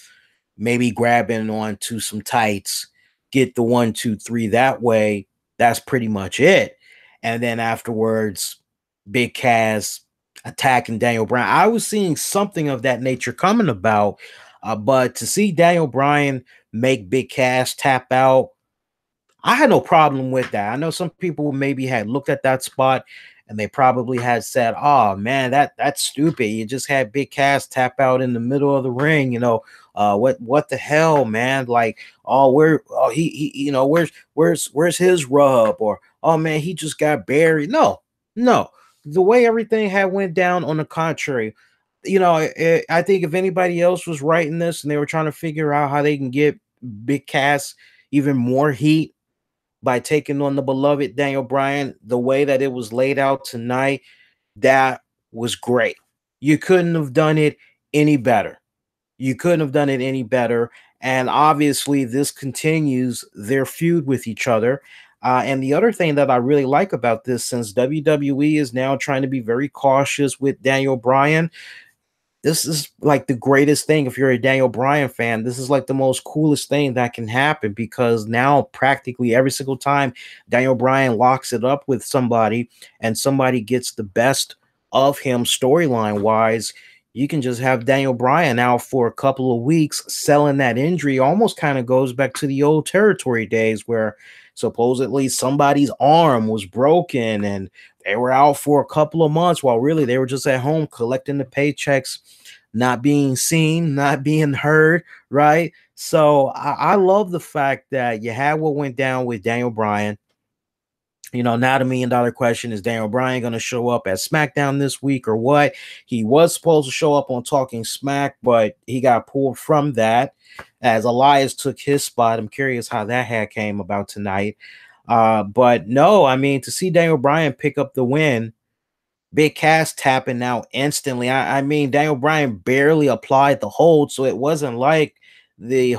maybe grabbing onto some tights, get the 1, 2, 3 that way. That's pretty much it. And then afterwards, Big Cass attacking Daniel Bryan. I was seeing something of that nature coming about, but to see Daniel Bryan make Big Cass tap out, I had no problem with that. I know some people maybe had looked at that spot and they probably had said, "Oh man, that's stupid. You just had Big Cass tap out in the middle of the ring. What the hell, man? Like, oh, where's his rub? Or oh man, he just got buried." No, no. The way everything had went down, on the contrary, I think if anybody else was writing this and they were trying to figure out how they can get Big Cass even more heat by taking on the beloved Daniel Bryan, the way that it was laid out tonight, that was great. You couldn't have done it any better. You couldn't have done it any better. And obviously, this continues their feud with each other. And the other thing that I really like about this, since WWE is now trying to be very cautious with Daniel Bryan, this is like the greatest thing. If you're a Daniel Bryan fan, this is like the most coolest thing that can happen, because now practically every single time Daniel Bryan locks it up with somebody and somebody gets the best of him storyline wise, you can just have Daniel Bryan out for a couple of weeks selling that injury. Almost kind of goes back to the old territory days where supposedly somebody's arm was broken and they were out for a couple of months while really they were just at home collecting the paychecks, not being seen, not being heard, right? So I love the fact that you had what went down with Daniel Bryan. Now the $1 million question is, Daniel Bryan going to show up at SmackDown this week or what? He was supposed to show up on Talking Smack, but he got pulled from that as Elias took his spot. I'm curious how that had came about tonight. But no, I mean, to see Daniel Bryan pick up the win, Big Cass tapping out instantly. I mean, Daniel Bryan barely applied the hold, so it wasn't like the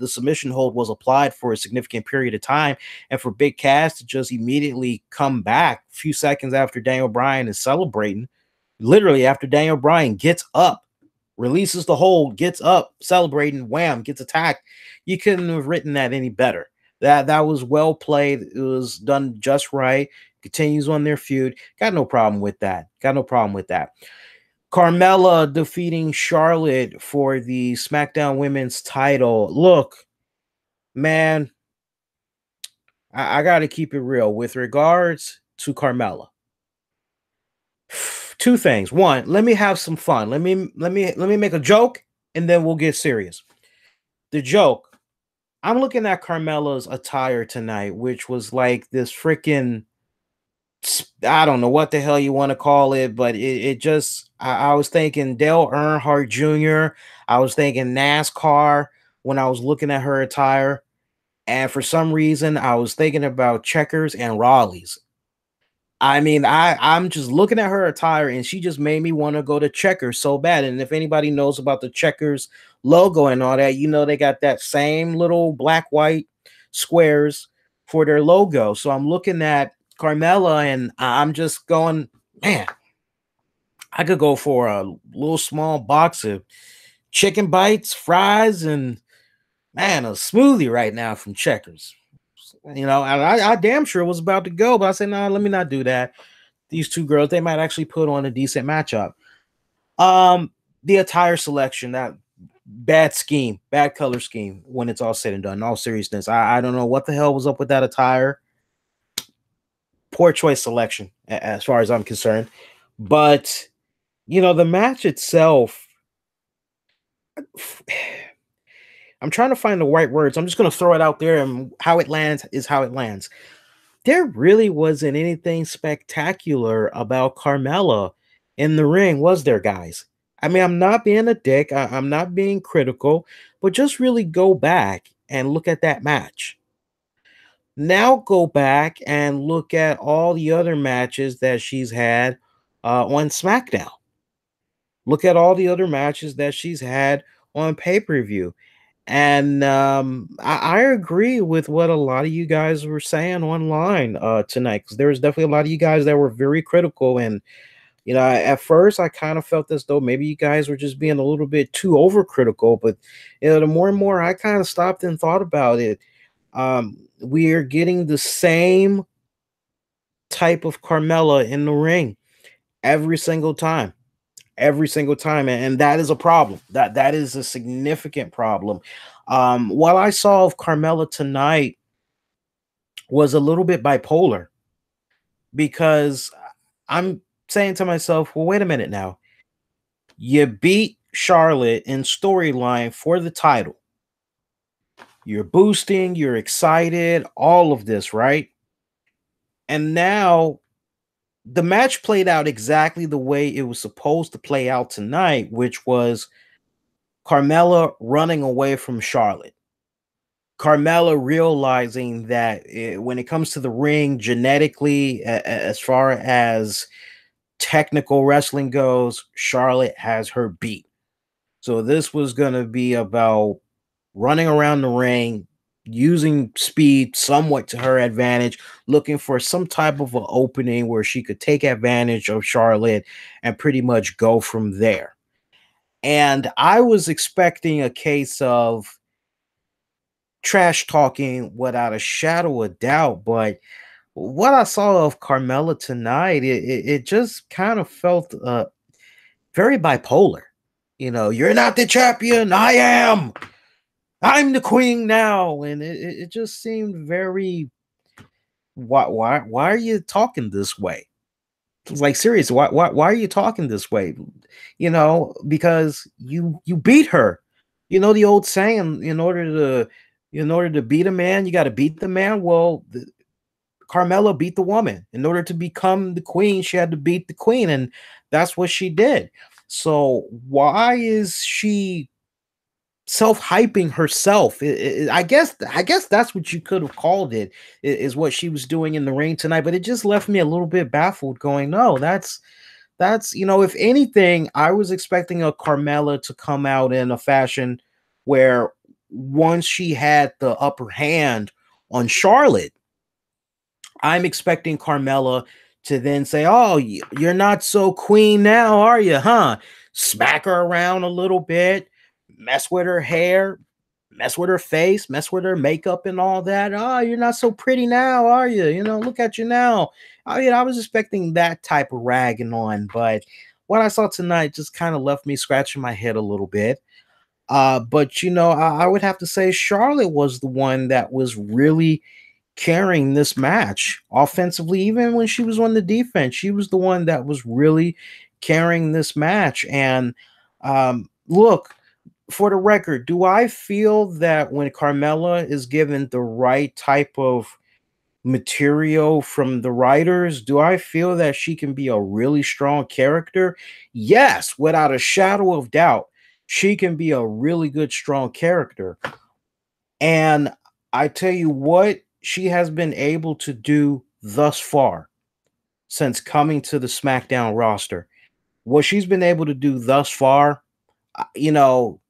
submission hold was applied for a significant period of time. And for Big Cass to just immediately come back a few seconds after Daniel Bryan is celebrating, literally after Daniel Bryan gets up, releases the hold, gets up, celebrating, wham, gets attacked. You couldn't have written that any better. That was well played. It was done just right. Continues on their feud. Got no problem with that. Got no problem with that. Carmella defeating Charlotte for the SmackDown Women's title. Look, man, I got to keep it real with regards to Carmella. Two things. One, let me have some fun. Let me make a joke and then we'll get serious. The joke, I'm looking at Carmella's attire tonight, which was like this freaking, I don't know what the hell you want to call it, but it just, I was thinking Dale Earnhardt Jr., I was thinking NASCAR when I was looking at her attire. And for some reason, I was thinking about Checkers and Raleigh's. I mean, I'm just looking at her attire and she just made me want to go to Checkers so bad. And if anybody knows about the Checkers logo and all that, they got that same little black, white squares for their logo. So I'm looking at Carmella and I'm just going, man, I could go for a little small box of chicken bites, fries, and man, a smoothie right now from Checkers. And I damn sure was about to go, but I said, no, let me not do that. These two girls, they might actually put on a decent matchup. The attire selection, that bad scheme, bad color scheme when it's all said and done. In all seriousness, I don't know what the hell was up with that attire. Poor choice selection, as far as I'm concerned. But, the match itself, I'm trying to find the right words. I'm just going to throw it out there, and how it lands is how it lands. There really wasn't anything spectacular about Carmella in the ring, was there, guys? I mean, I'm not being a dick. I'm not being critical, but just really go back and look at that match. Now go back and look at all the other matches that she's had on SmackDown. Look at all the other matches that she's had on pay per view. And I agree with what a lot of you guys were saying online tonight, because there was definitely a lot of you guys that were very critical. And, at first I kind of felt as though maybe you guys were just being a little bit too overcritical. But, the more and more I kind of stopped and thought about it, we're getting the same type of Carmella in the ring every single time. Every single time, and that is a problem. That is a significant problem. What I saw of Carmella tonight was a little bit bipolar, because I'm saying to myself, well, wait a minute now. You beat Charlotte in storyline for the title. You're boosting, you're excited, all of this, right? And now the match played out exactly the way it was supposed to play out tonight, which was Carmella running away from Charlotte. Carmella realizing that when it comes to the ring, genetically, as far as technical wrestling goes, Charlotte has her beat. So this was going to be about running around the ring, using speed somewhat to her advantage, looking for some type of an opening where she could take advantage of Charlotte and pretty much go from there. And I was expecting a case of trash talking without a shadow of doubt, but what I saw of Carmella tonight, it just kind of felt very bipolar. You're not the champion, I am. I'm the queen now, and it just seemed very. Why are you talking this way? It's like, seriously, why are you talking this way? Because you beat her. You know the old saying, in order to beat a man, you got to beat the man. Well, Carmella beat the woman. In order to become the queen, she had to beat the queen, and that's what she did. So why is she self-hyping herself? I guess that's what you could have called it, is what she was doing in the ring tonight. But it just left me a little bit baffled, going, no, that's if anything, I was expecting a Carmella to come out in a fashion where once she had the upper hand on Charlotte, I'm expecting Carmella to then say, "Oh, you're not so queen now, are you, huh?" Smack her around a little bit, mess with her hair, mess with her face, mess with her makeup and all that. "Oh, you're not so pretty now, are you? Look at you now." I was expecting that type of ragging on, but what I saw tonight just kind of left me scratching my head a little bit. But I would have to say Charlotte was the one that was really carrying this match offensively. Even when she was on the defense, she was the one that was really carrying this match. And look, for the record, do I feel that when Carmella is given the right type of material from the writers, do I feel that she can be a really strong character? Yes, without a shadow of doubt, she can be a really good, strong character. And I tell you what, she has been able to do thus far since coming to the SmackDown roster. What she's been able to do thus far, you know,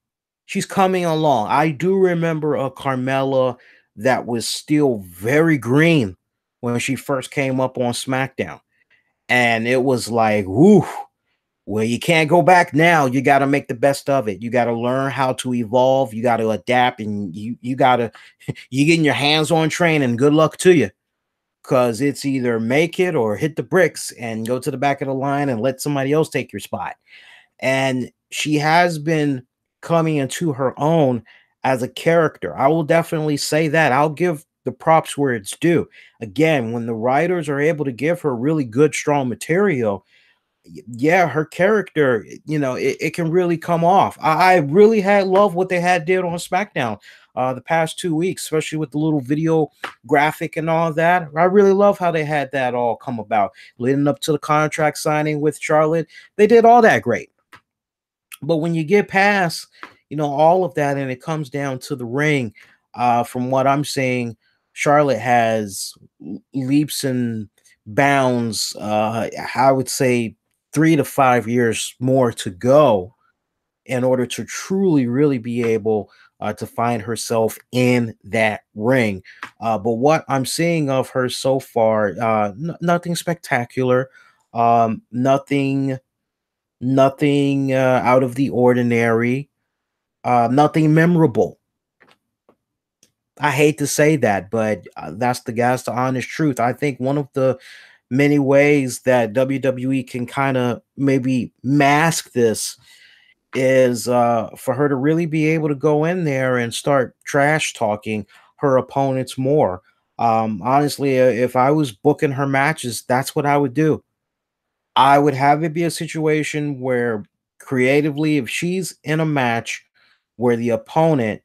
she's coming along. I do remember a Carmella that was still very green when she first came up on SmackDown. And it was like, whoo, well, you can't go back now. You got to make the best of it. You got to learn how to evolve. You got to adapt, and you got to you getting your hands on training. Good luck to you, because it's either make it or hit the bricks and go to the back of the line and let somebody else take your spot. And she has been coming into her own as a character. I will definitely say that. I'll give the props where it's due. Again, when the writers are able to give her really good, strong material, yeah, her character, it can really come off. I really had loved what they had did on SmackDown the past 2 weeks, especially with the little video graphic and all that. I really love how they had that all come about leading up to the contract signing with Charlotte. They did all that great. But when you get past, all of that, and it comes down to the ring, from what I'm saying, Charlotte has leaps and bounds. I would say 3 to 5 years more to go in order to truly, really be able to find herself in that ring. But what I'm seeing of her so far, nothing spectacular, nothing out of the ordinary, nothing memorable. I hate to say that, but that's the honest truth. I think one of the many ways that WWE can kind of maybe mask this is for her to really be able to go in there and start trash talking her opponents more. Honestly, if I was booking her matches, that's what I would do. I would have it be a situation where creatively, if she's in a match where the opponent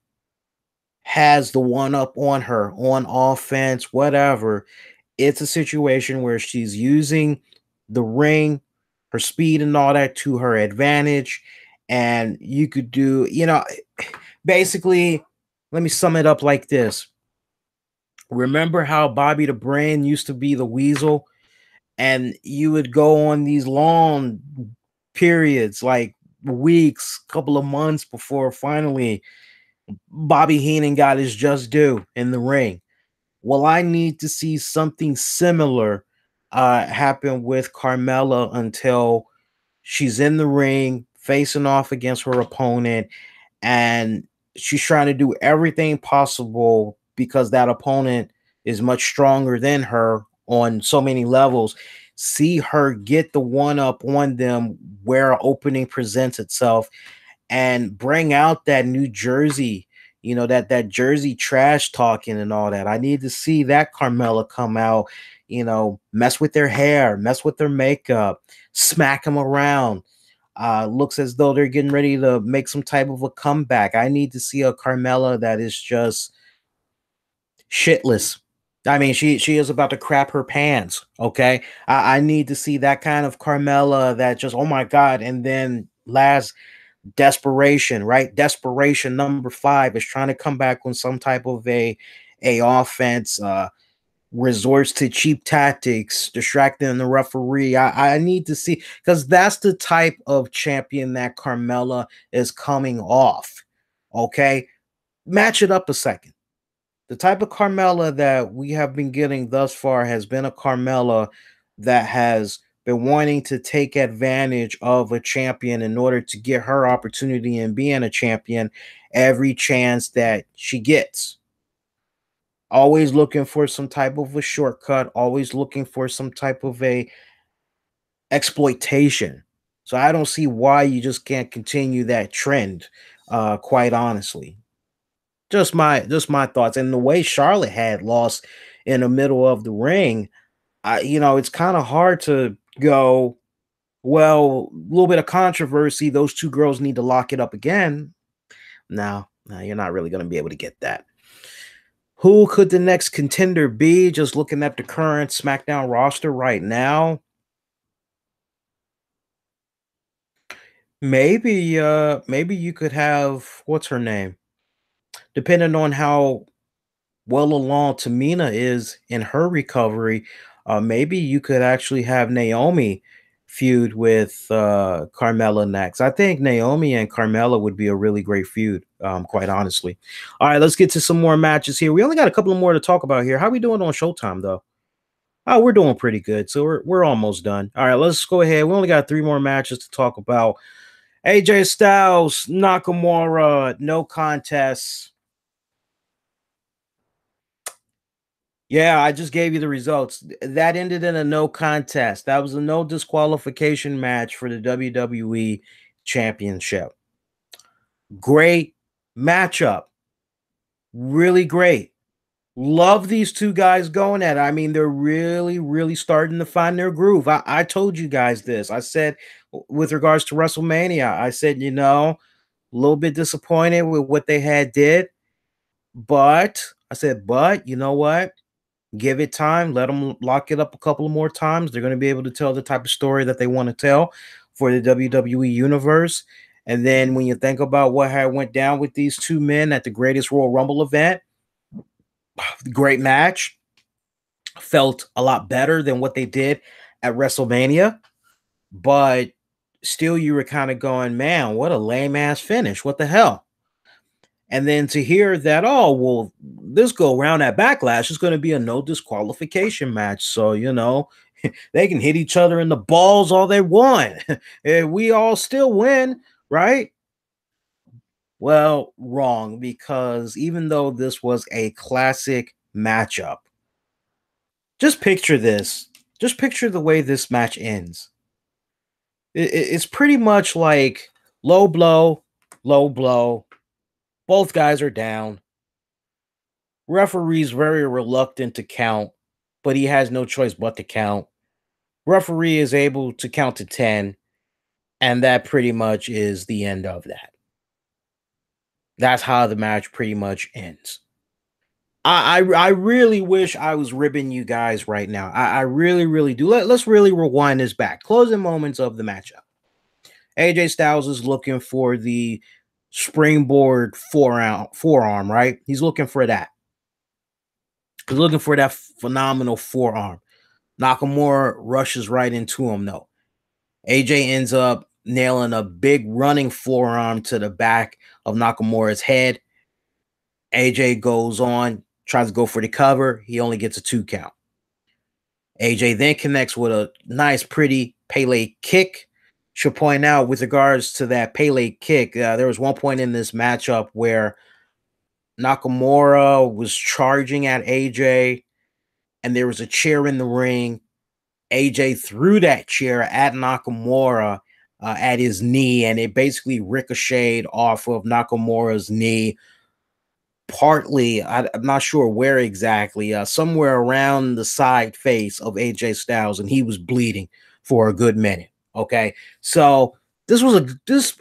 has the one up on her on offense, whatever, it's a situation where she's using the ring, her speed and all that to her advantage. And you could do, basically, let me sum it up like this. Remember how Bobby the Brain used to be the Weasel? And you would go on these long periods, like weeks, couple of months before finally Bobby Heenan got his just due in the ring. Well, I need to see something similar happen with Carmella until she's in the ring facing off against her opponent, and she's trying to do everything possible because that opponent is much stronger than her on so many levels. See her get the one up on them where opening presents itself, and bring out that New Jersey, that Jersey trash talking and all that. I need to see that Carmella come out, mess with their hair, mess with their makeup, smack them around. Looks as though they're getting ready to make some type of a comeback. I need to see a Carmella that is just shitless. I mean, she is about to crap her pants. Okay, I need to see that kind of Carmella that just, oh my god. And then last, desperation, right? Desperation number 5 is trying to come back on some type of a offense, resorts to cheap tactics, distracting the referee. I need to see, because that's the type of champion that Carmella is coming off. Okay, match it up a second. The type of Carmella that we have been getting thus far has been a Carmella that has been wanting to take advantage of a champion in order to get her opportunity in being a champion every chance that she gets. Always looking for some type of a shortcut, always looking for some type of a exploitation. So I don't see why you just can't continue that trend, quite honestly. Just my thoughts. And the way Charlotte had lost in the middle of the ring, it's kind of hard to go, well, a little bit of controversy. Those two girls need to lock it up again. No, you're not really going to be able to get that. Who could the next contender be? Just looking at the current SmackDown roster right now, maybe you could have, what's her name? Depending on how well along Tamina is in her recovery, maybe you could actually have Naomi feud with Carmella next. I think Naomi and Carmella would be a really great feud, quite honestly. All right, let's get to some more matches here. We only got a couple more to talk about here. How we doing on Showtime though? Oh, we're doing pretty good. So we're almost done. All right, let's go ahead. We only got 3 more matches to talk about. AJ Styles, Nakamura, no contest. Yeah, I just gave you the results. That ended in a no contest. That was a no disqualification match for the WWE Championship. Great matchup. Really great. Love these two guys going at it. I mean, they're really, really starting to find their groove. I told you guys this. I said, with regards to WrestleMania, I said, a little bit disappointed with what they had did. But I said, but you know what? Give it time. Let them lock it up a couple of more times. They're going to be able to tell the type of story that they want to tell for the WWE universe. And then when you think about what had went down with these two men at the greatest Royal Rumble event, great match, felt a lot better than what they did at WrestleMania, but still you were kind of going, man, what a lame ass finish. What the hell? And then to hear that, oh, well, this go around at Backlash is going to be a no disqualification match. So, they can hit each other in the balls all they want. And we all still win, right? Well, wrong, because even though this was a classic matchup, just picture this. Just picture the way this match ends. It's pretty much like low blow, low blow. Both guys are down. Referee's very reluctant to count, but he has no choice but to count. Referee is able to count to 10, and that pretty much is the end of that. That's how the match pretty much ends. I really wish I was ribbing you guys right now. I really, really do. Let's really rewind this back. Closing moments of the matchup. AJ Styles is looking for the springboard forearm, right? He's looking for that. He's looking for that phenomenal forearm. Nakamura rushes right into him, though. AJ ends up nailing a big running forearm to the back of Nakamura's head. AJ goes on, tries to go for the cover. He only gets a 2 count. AJ then connects with a nice, pretty Pele kick. Should point out with regards to that Pele kick, there was one point in this matchup where Nakamura was charging at AJ, and there was a chair in the ring. AJ threw that chair at Nakamura at his knee, and it basically ricocheted off of Nakamura's knee. Partly, I'm not sure where exactly, somewhere around the side face of AJ Styles, and he was bleeding for a good minute. Okay, so this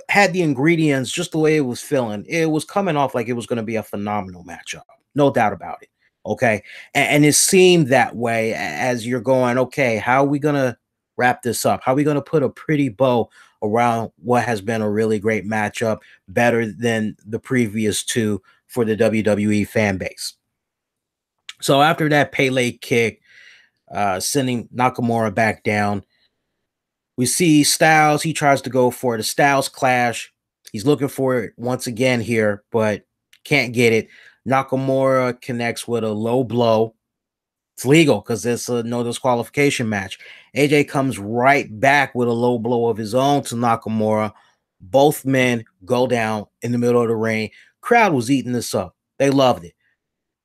had the ingredients just the way it was feeling. It was coming off like it was going to be a phenomenal matchup, no doubt about it. Okay, and it seemed that way as you're going, okay, how are we going to wrap this up? How are we going to put a pretty bow around what has been a really great matchup, better than the previous two for the WWE fan base? So after that Pele kick, sending Nakamura back down, we see Styles. He tries to go for the Styles Clash. He's looking for it once again here, but can't get it. Nakamura connects with a low blow. It's legal because it's a no disqualification match. AJ comes right back with a low blow of his own to Nakamura. Both men go down in the middle of the ring. Crowd was eating this up. They loved it.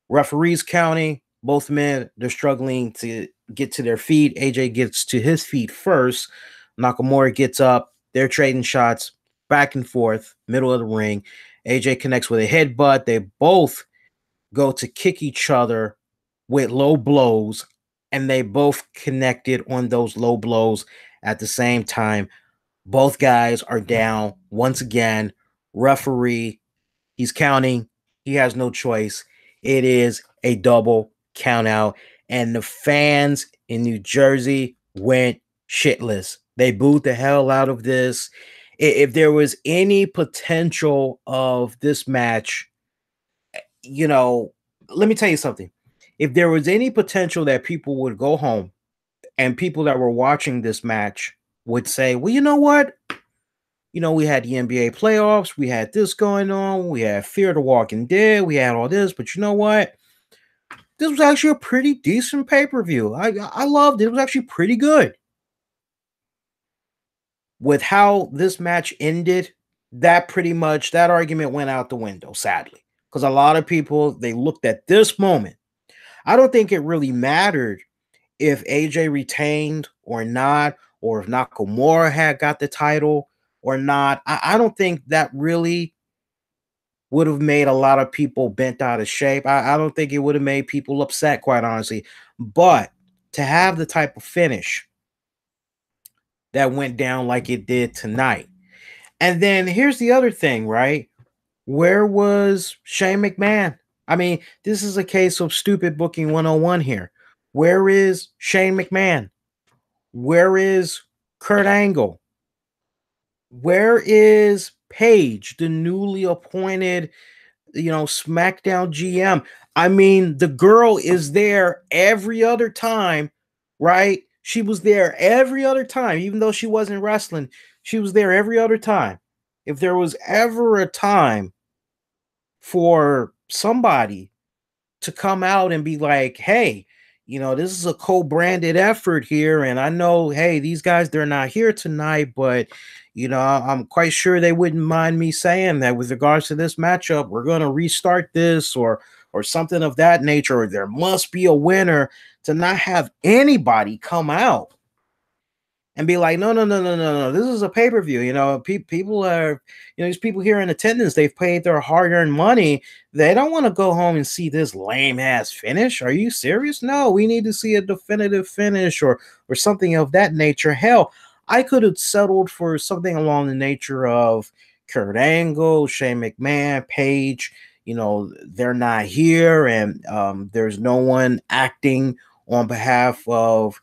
Referees counting. Both men, they're struggling to get to their feet. AJ gets to his feet first. Nakamura gets up. They're trading shots back and forth, middle of the ring. AJ connects with a headbutt. They both go to kick each other with low blows, and they both connected on those low blows at the same time. Both guys are down once again. Referee, he's counting. He has no choice. It is a double count out, and the fans in New Jersey went shitless. They booed the hell out of this. If there was any potential of this match, let me tell you something. If there was any potential that people would go home and people that were watching this match would say, well, you know what? We had the NBA playoffs. We had this going on. We had Fear the Walking Dead. We had all this. But you know what? This was actually a pretty decent pay-per-view. I loved it. It was actually pretty good. With how this match ended, that argument went out the window, sadly. Because a lot of people, they looked at this moment. I don't think it really mattered if AJ retained or not, or if Nakamura had got the title or not. I don't think that really would have made a lot of people bent out of shape. I don't think it would have made people upset, quite honestly. But to have the type of finish that went down like it did tonight. And then here's the other thing, right? Where was Shane McMahon? I mean, this is a case of stupid booking 101 here. Where is Shane McMahon? Where is Kurt Angle? Where is Paige, the newly appointed, SmackDown GM. I mean, the girl is there every other time, right? She was there every other time, even though she wasn't wrestling. She was there every other time. If there was ever a time for somebody to come out and be like, hey, this is a co-branded effort here. And I know, hey, these guys, they're not here tonight, but, I'm quite sure they wouldn't mind me saying that with regards to this matchup, we're going to restart this or something of that nature, or there must be a winner. To not have anybody come out and be like, no, no, no, no, no, no. This is a pay-per-view. People are, these people here in attendance, they've paid their hard-earned money. They don't want to go home and see this lame-ass finish. Are you serious? No, we need to see a definitive finish or something of that nature. Hell, I could have settled for something along the nature of Kurt Angle, Shane McMahon, Paige. They're not here, and there's no one acting on behalf of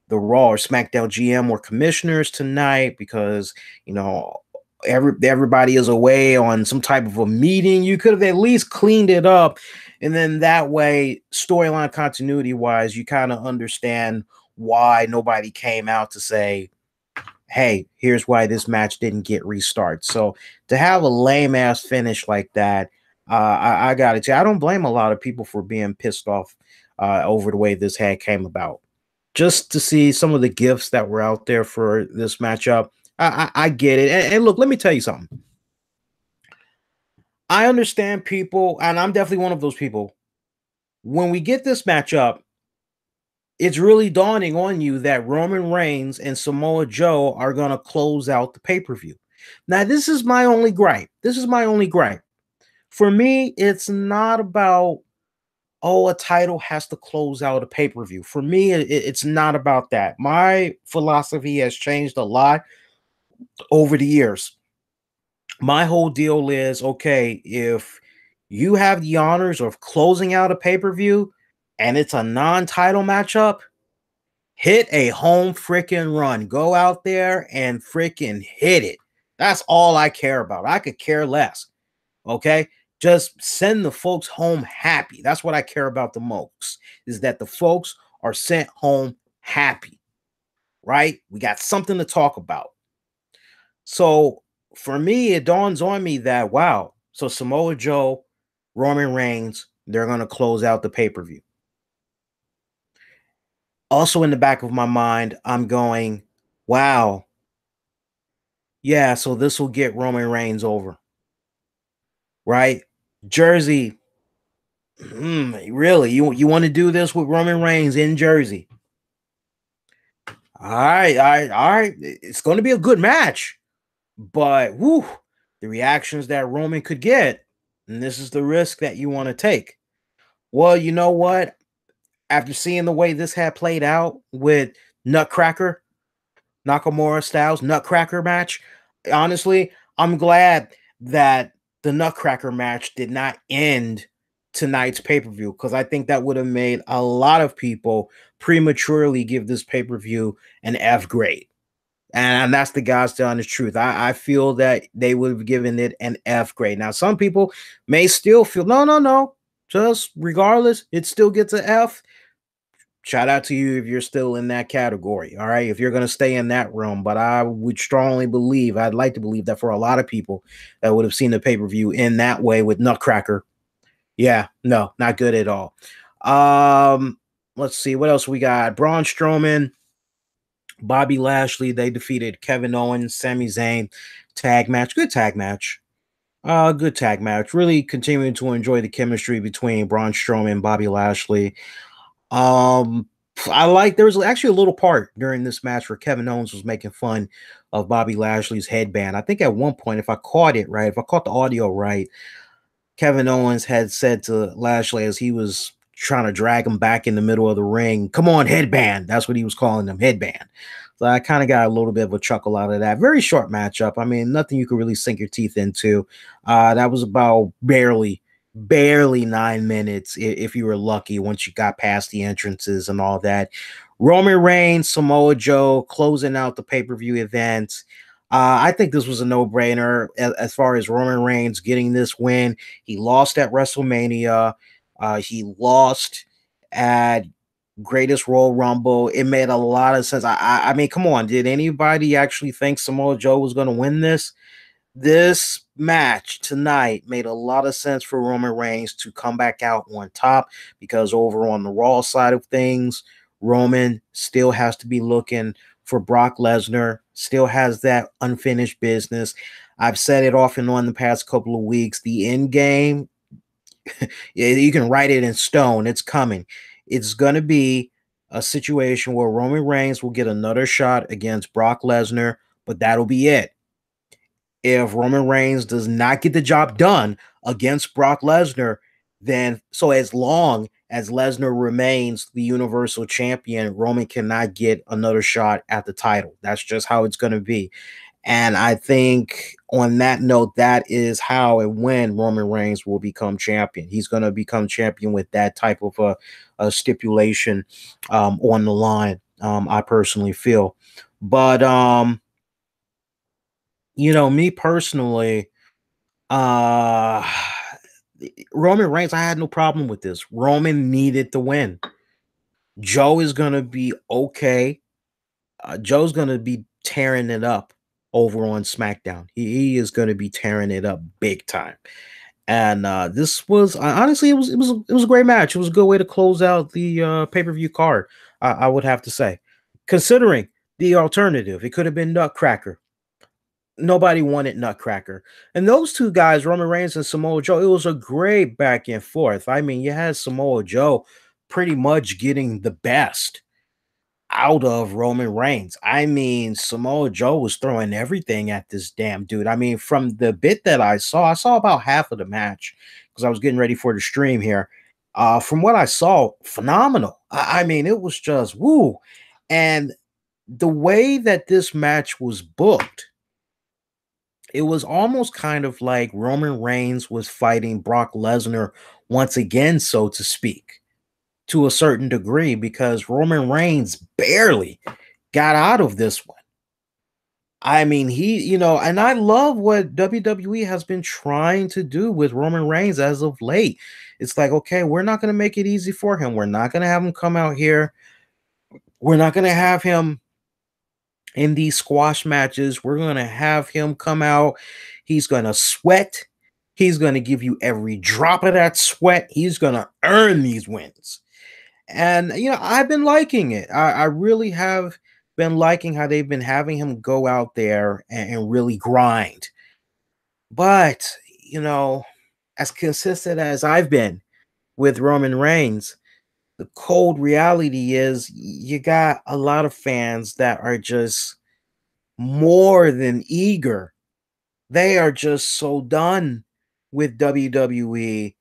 the Raw or SmackDown GM or commissioners tonight because, everybody is away on some type of a meeting. You could have at least cleaned it up. And then that way, storyline continuity wise, you kind of understand why nobody came out to say, hey, here's why this match didn't get restarted. So to have a lame ass finish like that, I got to tell you, I don't blame a lot of people for being pissed off over the way this had came about. Just to see some of the gifts that were out there for this matchup, I get it. And look, let me tell you something. I understand people, and I'm definitely one of those people. When we get this matchup, it's really dawning on you that Roman Reigns and Samoa Joe are going to close out the pay-per-view. Now, this is my only gripe. For me, it's not about, a title has to close out a pay-per-view. For me, it's not about that. My philosophy has changed a lot over the years. My whole deal is, okay, if you have the honors of closing out a pay-per-view and it's a non-title matchup, hit a home freaking run. Go out there and freaking hit it. That's all I care about. I could care less. Okay? Just send the folks home happy. That's what I care about the most, is that the folks are sent home happy, right? We got something to talk about. So for me, it dawns on me that, wow, so Samoa Joe, Roman Reigns, they're going to close out the pay-per-view. Also in the back of my mind, I'm going, wow, yeah, so this will get Roman Reigns over, right? Jersey, really? You want to do this with Roman Reigns in Jersey? All right. It's going to be a good match, but the reactions that Roman could get, and this is the risk that you want to take. Well, you know what? After seeing the way this had played out with Nutcracker, Nakamura Styles Nutcracker match, honestly, I'm glad that the Nutcracker match did not end tonight's pay-per-view, because I think that would have made a lot of people prematurely give this pay-per-view an F grade. And that's the God's honest truth. I feel that they would have given it an F grade. Now, some people may still feel, no. Just regardless, it still gets an F. Shout out to you if you're still in that category. All right. If you're going to stay in that realm. But I would strongly believe, I'd like to believe that for a lot of people that would have seen the pay-per-view in that way with Nutcracker. Yeah, no, not good at all. Let's see what else we got. Braun Strowman, Bobby Lashley, they defeated Kevin Owens, Sami Zayn. Tag match. Good tag match. Good tag match. Really continuing to enjoy the chemistry between Braun Strowman and Bobby Lashley. I like, there was actually a little part during this match where Kevin Owens was making fun of Bobby Lashley's headband. I think at one point, if I caught it right, if I caught the audio right, Kevin Owens had said to Lashley as he was trying to drag him back in the middle of the ring, "Come on, headband." That's what he was calling him, headband. So I kind of got a little bit of a chuckle out of that. Very short matchup. I mean, nothing you could really sink your teeth into. That was about barely 9 minutes if you were lucky once you got past the entrances and all that. Roman Reigns, Samoa Joe closing out the pay-per-view event. I think this was a no-brainer as far as Roman Reigns getting this win. He lost at WrestleMania. He lost at Greatest Royal Rumble. It made a lot of sense. I mean, come on. Did anybody actually think Samoa Joe was going to win this? This match tonight made a lot of sense for Roman Reigns to come back out on top, because over on the Raw side of things, Roman still has to be looking for Brock Lesnar, still has that unfinished business. I've said it off and on the past couple of weeks. The end game, you can write it in stone. It's coming. It's going to be a situation where Roman Reigns will get another shot against Brock Lesnar, but that'll be it. If Roman Reigns does not get the job done against Brock Lesnar, then so as long as Lesnar remains the Universal Champion, Roman cannot get another shot at the title. That's just how it's going to be. And I think on that note, that is how and when Roman Reigns will become champion. He's going to become champion with that type of a stipulation on the line, I personally feel. But you know, me personally, uh Roman Reigns, I had no problem with this. Roman needed to win. Joe is gonna be okay. Joe's gonna be tearing it up over on SmackDown. He is gonna be tearing it up big time. And this was honestly, it was a great match. It was a good way to close out the pay-per-view card. I would have to say, considering the alternative, it could have been Nutcracker. Nobody wanted Nutcracker. And those two guys, Roman Reigns and Samoa Joe, it was a great back and forth. I mean, you had Samoa Joe pretty much getting the best out of Roman Reigns. I mean, Samoa Joe was throwing everything at this damn dude. I mean, from the bit that I saw about half of the match because I was getting ready for the stream here. From what I saw, phenomenal. I mean, it was just woo. And the way that this match was booked, it was almost kind of like Roman Reigns was fighting Brock Lesnar once again, so to speak, to a certain degree, because Roman Reigns barely got out of this one. I mean, and I love what WWE has been trying to do with Roman Reigns as of late. It's like, okay, we're not going to make it easy for him. We're not going to have him come out here. We're not going to have him in these squash matches. We're going to have him come out. He's going to sweat. He's going to give you every drop of that sweat. He's going to earn these wins. And, I've been liking it. I really have been liking how they've been having him go out there and really grind. But, as consistent as I've been with Roman Reigns, the cold reality is you got a lot of fans that are just more than eager. They are just so done with WWE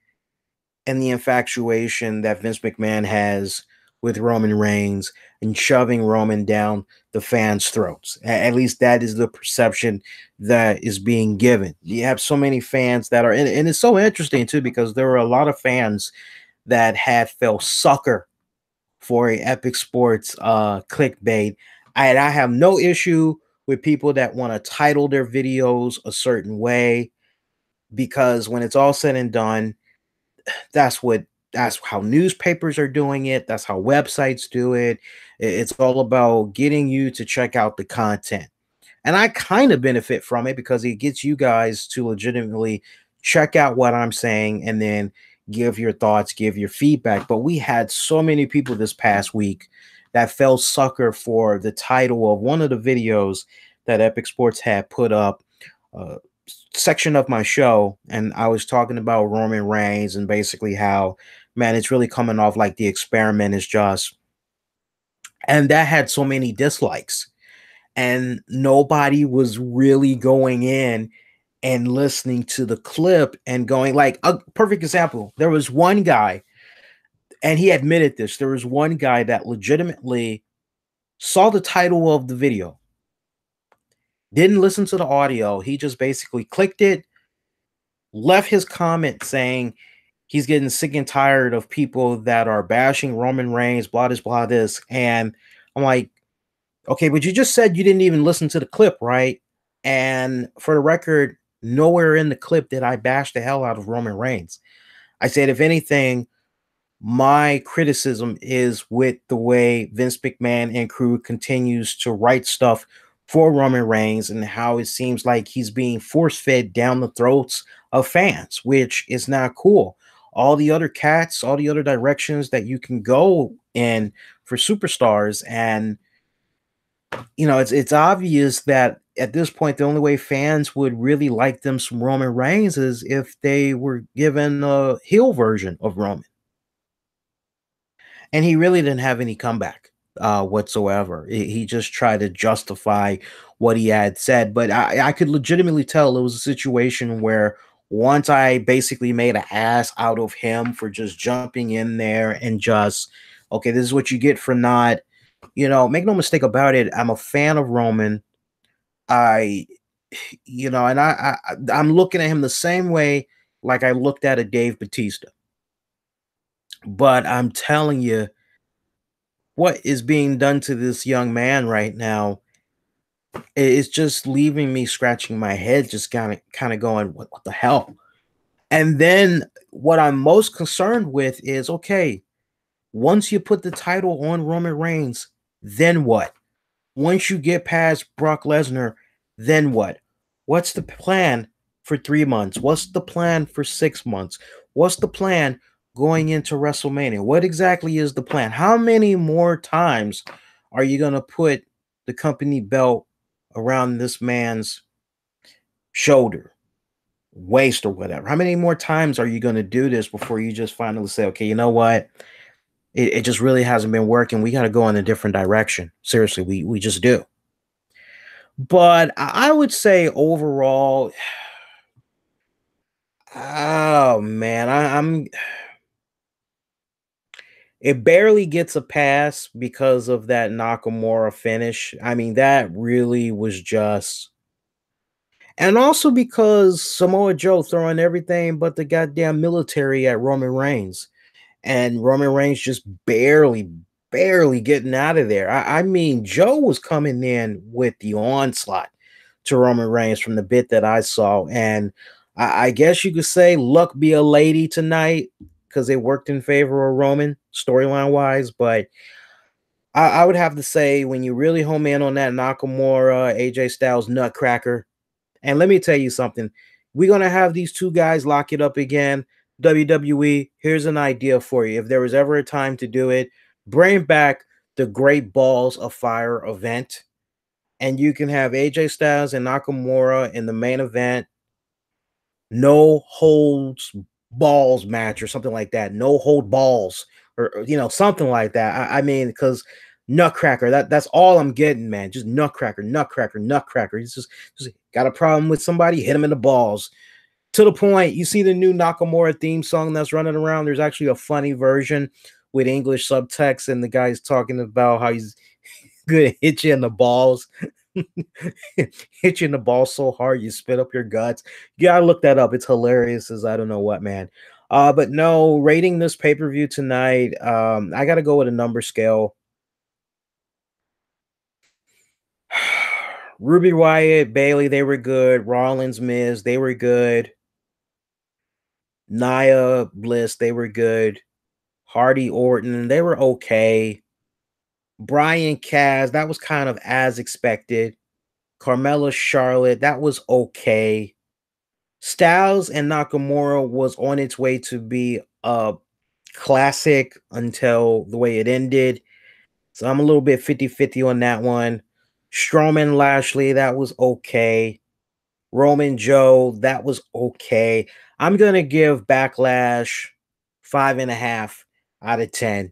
and the infatuation that Vince McMahon has with Roman Reigns and shoving Roman down the fans' throats. At least that is the perception that is being given. You have so many fans that are, and it's so interesting too, because there were a lot of fans that had fell sucker for a Epic Sports clickbait. And I have no issue with people that want to title their videos a certain way, because when it's all said and done, that's how newspapers are doing it. That's how websites do it. It's all about getting you to check out the content. And I kind of benefit from it because it gets you guys to legitimately check out what I'm saying and then give your thoughts, give your feedback. But we had so many people this past week that fell sucker for the title of one of the videos that Epic Sports had put up, section of my show, and I was talking about Roman Reigns and basically how, man, it's really coming off like the experiment is just, and that had so many dislikes, and nobody was really going in and listening to the clip and going, like, a perfect example. There was one guy, and he admitted this. There was one guy that legitimately saw the title of the video, didn't listen to the audio. He just basically clicked it, left his comment saying he's getting sick and tired of people that are bashing Roman Reigns, blah this, blah this. And I'm like, okay, but you just said you didn't even listen to the clip, right? And for the record, nowhere in the clip did I bash the hell out of Roman Reigns. I said, if anything, my criticism is with the way Vince McMahon and crew continues to write stuff for Roman Reigns and how it seems like he's being force-fed down the throats of fans, which is not cool. All the other cats, all the other directions that you can go in for superstars, and it's obvious that at this point the only way fans would really like them some Roman Reigns is if they were given a heel version of Roman. And he really didn't have any comeback whatsoever. He just tried to justify what he had said. But I could legitimately tell it was a situation where once I basically made an ass out of him for just jumping in there and just, okay, this is what you get for not, make no mistake about it. I'm a fan of Roman. I, and I'm looking at him the same way like I looked at a Dave Batista. But I'm telling you, what is being done to this young man right now is just leaving me scratching my head, just kind of going, what the hell? And then what I'm most concerned with is, okay, once you put the title on Roman Reigns, then what? Once you get past Brock Lesnar, then what? What's the plan for 3 months? What's the plan for 6 months? What's the plan going into WrestleMania? What exactly is the plan? How many more times are you going to put the company belt around this man's shoulder, waist, or whatever? How many more times are you going to do this before you just finally say, okay, you know what? It just really hasn't been working. We got to go in a different direction. Seriously, we just do. But I would say overall, oh man, I'm it barely gets a pass because of that Nakamura finish. I mean, that really was just, and also because Samoa Joe throwing everything but the goddamn military at Roman Reigns, and Roman Reigns just barely getting out of there. I mean, Joe was coming in with the onslaught to Roman Reigns from the bit that I saw, and I guess you could say luck be a lady tonight because it worked in favor of Roman storyline wise. But I would have to say when you really home in on that Nakamura, AJ Styles, Nutcracker, and let me tell you something, we're gonna have these two guys lock it up again. WWE, here's an idea for you. If there was ever a time to do it, bring back the Great Balls of Fire event, and you can have AJ Styles and Nakamura in the main event, no holds balls match or something like that. No hold balls or something like that. I mean, because Nutcracker, that's all I'm getting, man. Just Nutcracker, Nutcracker, Nutcracker. It's just got a problem with somebody, hit him in the balls. To the point, you see the new Nakamura theme song that's running around. There's actually a funny version with English subtext, and the guy's talking about how he's gonna hit you in the balls. Hit you in the ball so hard you spit up your guts. You gotta look that up. It's hilarious as I don't know what, man. But no, rating this pay-per-view tonight, I gotta go with a number scale. Ruby Wyatt, Bailey, they were good. Rollins, Miz, they were good. Nia, Bliss, they were good. Hardy, Orton, they were okay. Bryan, Kaz, that was kind of as expected. Carmella, Charlotte, that was okay. Styles and Nakamura was on its way to be a classic until the way it ended. So I'm a little bit 50-50 on that one. Strowman, Lashley, that was okay. Roman, Joe, that was okay. I'm going to give Backlash 5.5 out of 10.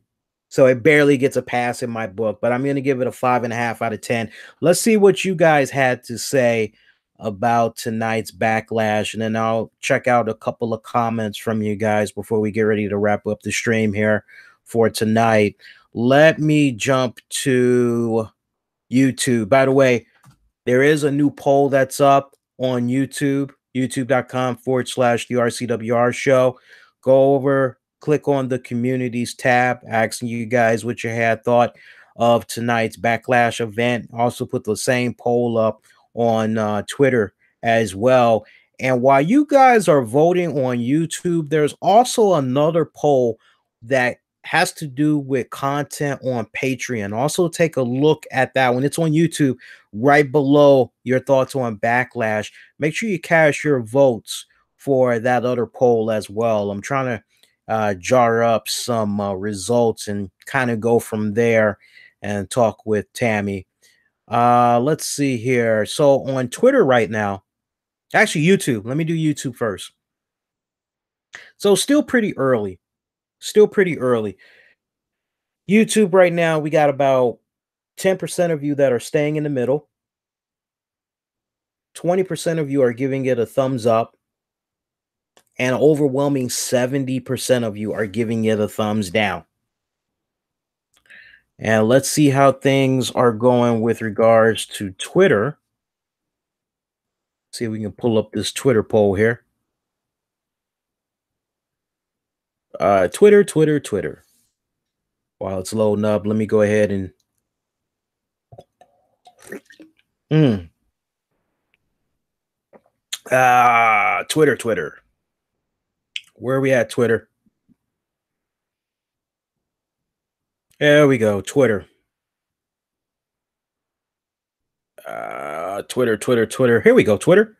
So it barely gets a pass in my book, but I'm going to give it a 5.5 out of 10. Let's see what you guys had to say about tonight's Backlash, and then I'll check out a couple of comments from you guys before we get ready to wrap up the stream here for tonight. Let me jump to YouTube. By the way, there is a new poll that's up on YouTube, youtube.com/the RCWR Show. Go over, click on the communities tab, asking you guys what you had thought of tonight's Backlash event. Also put the same poll up on Twitter as well. And while you guys are voting on YouTube, there's also another poll that has to do with content on Patreon. Also, take a look at that when it's on YouTube, right below your thoughts on Backlash. Make sure you cast your votes for that other poll as well. I'm trying to jar up some results and kind of go from there and talk with Tammy. Let's see here. So on Twitter right now, actually YouTube, let me do YouTube first. So still pretty early. Still pretty early. YouTube right now, we got about 10% of you that are staying in the middle. 20% of you are giving it a thumbs up. And an overwhelming 70% of you are giving it a thumbs down. And let's see how things are going with regards to Twitter. See if we can pull up this Twitter poll here. Twitter. While it's loading up, let me go ahead and Twitter. Where are we at, Twitter? There we go, Twitter. Twitter. Here we go, Twitter.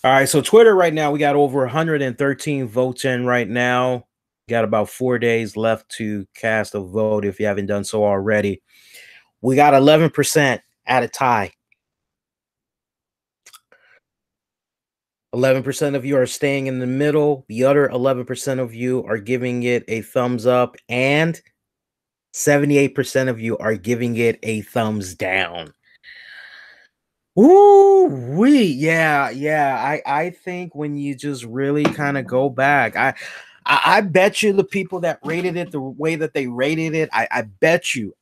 All right, so Twitter right now, we got over 113 votes in right now. Got about 4 days left to cast a vote if you haven't done so already. We got 11% at a tie. 11% of you are staying in the middle. The other 11% of you are giving it a thumbs up, and 78% of you are giving it a thumbs down. Ooh, I think when you just really kind of go back, I bet you the people that rated it the way that they rated it, I bet you.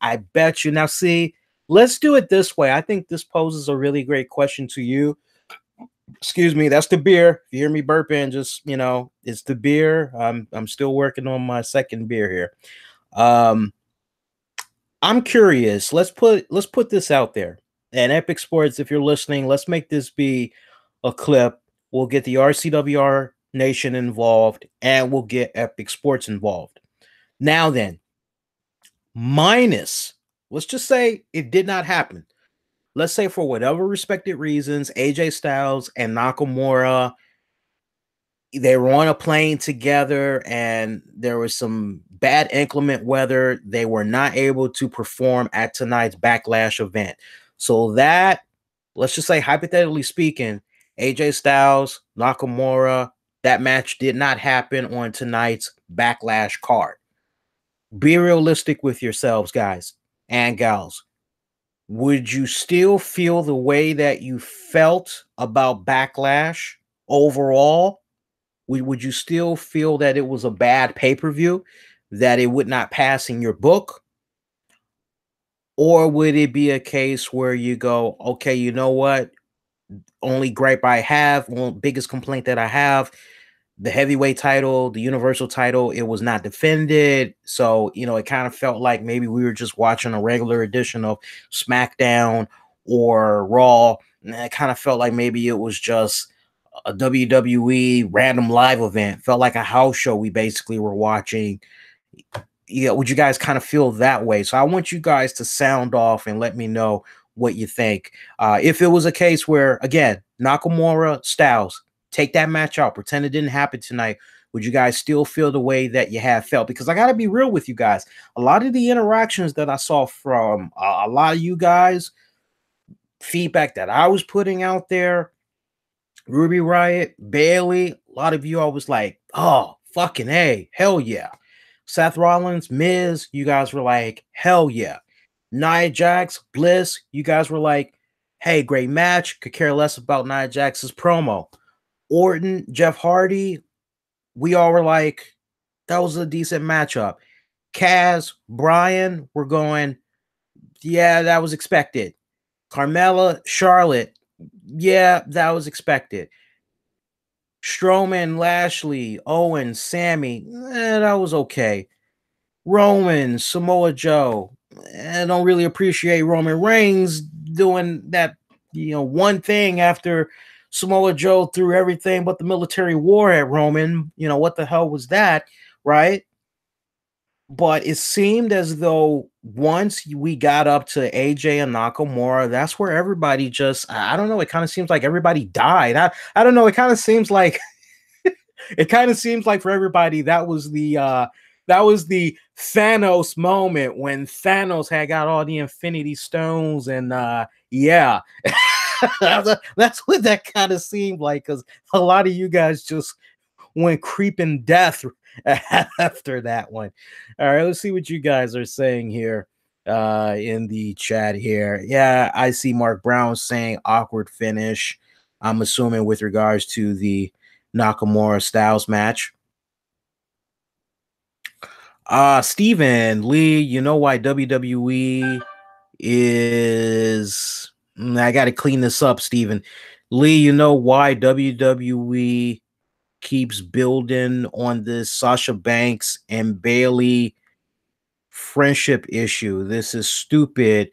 Now, see, let's do it this way. I think this poses a really great question to you. Excuse me, that's the beer. If you hear me burping, just it's the beer. I'm still working on my second beer here. I'm curious. Let's put this out there. And Epic Sports, if you're listening, let's make this be a clip. We'll get the RCWR Nation involved, and we'll get Epic Sports involved. Now then, minus, let's just say it did not happen. Let's say for whatever respected reasons, AJ Styles and Nakamura, they were on a plane together and there was some bad inclement weather. They were not able to perform at tonight's Backlash event. So that, let's just say hypothetically speaking, AJ Styles, Nakamura, that match did not happen on tonight's Backlash card. Be realistic with yourselves, guys and gals. Would you still feel the way that you felt about Backlash overall? Would you still feel that it was a bad pay-per-view, that it would not pass in your book? Or would it be a case where you go, okay, you know what? Only gripe I have, biggest complaint that I have, the heavyweight title, the universal title, it was not defended. So, it kind of felt like maybe we were just watching a regular edition of SmackDown or Raw. And it kind of felt like maybe it was just a WWE random live event. Felt like a house show we basically were watching. Would you guys kind of feel that way? So I want you guys to sound off and let me know what you think. If it was a case where, again, Nakamura, Styles, take that match out, pretend it didn't happen tonight, would you guys still feel the way that you have felt? Because I got to be real with you guys. A lot of the interactions that I saw from a lot of you guys, feedback that I was putting out there, Ruby Riott, Bailey, a lot of you, I was like, oh, fucking A, hell yeah. Seth Rollins, Miz, you guys were like, hell yeah. Nia Jax, Bliss, you guys were like, hey, great match. Could care less about Nia Jax's promo. Orton, Jeff Hardy, we all were like, that was a decent matchup. Kaz, Bryan, we're going, yeah, that was expected. Carmella, Charlotte, yeah, that was expected. Strowman, Lashley, Owen, Sammy, that was okay. Roman, Samoa Joe, I don't really appreciate Roman Reigns doing that one thing after Samoa Joe threw everything but the military war at Roman. What the hell was that, right? But it seemed as though once we got up to AJ and Nakamura, that's where everybody just, I don't know, it kind of seems like everybody died. I don't know, it kind of seems like for everybody that was the Thanos moment when Thanos had got all the Infinity Stones, and yeah. That's what that kind of seemed like, because a lot of you guys just went creeping death after that one. All right, let's see what you guys are saying here in the chat here. Yeah, I see Mark Brown saying awkward finish. I'm assuming with regards to the Nakamura Styles match. Stephen Lee, you know why WWE is I got to clean this up, Stephen Lee. You know why WWE keeps building on this Sasha Banks and Bailey friendship issue? This is stupid.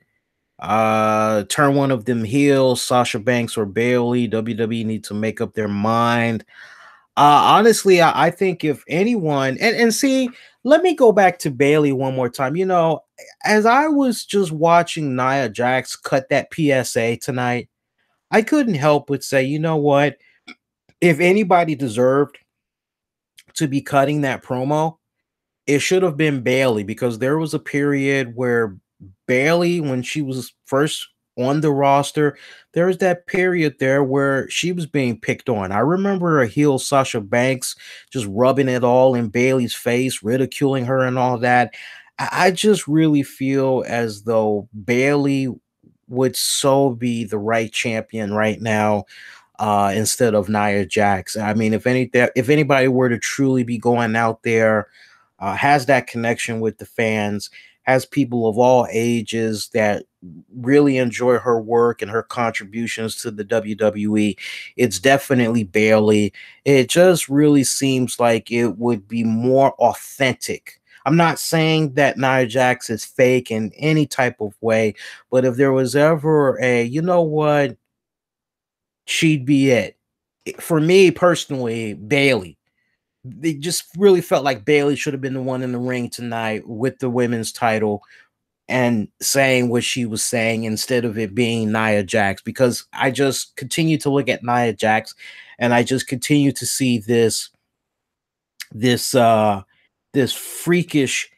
Turn one of them heels, Sasha Banks or Bailey. WWE need to make up their mind. Honestly, I think if anyone, and see, let me go back to Bailey one more time. As I was just watching Nia Jax cut that PSA tonight, I couldn't help but say, you know what? If anybody deserved to be cutting that promo, it should have been Bailey, because there was a period where Bailey, when she was first on the roster, there was that period there where she was being picked on. I remember a heel Sasha Banks just rubbing it all in Bailey's face, ridiculing her and all that. I just really feel as though Bailey would so be the right champion right now, instead of Nia Jax. I mean, if anybody were to truly be going out there, has that connection with the fans, has people of all ages that really enjoy her work and her contributions to the WWE, it's definitely Bailey. It just really seems like it would be more authentic. I'm not saying that Nia Jax is fake in any type of way, but if there was ever you know what, she'd be it. For me personally, Bailey. They just really felt like Bailey should have been the one in the ring tonight with the women's title and saying what she was saying instead of it being Nia Jax, because I just continue to look at Nia Jax and I just continue to see this this freakish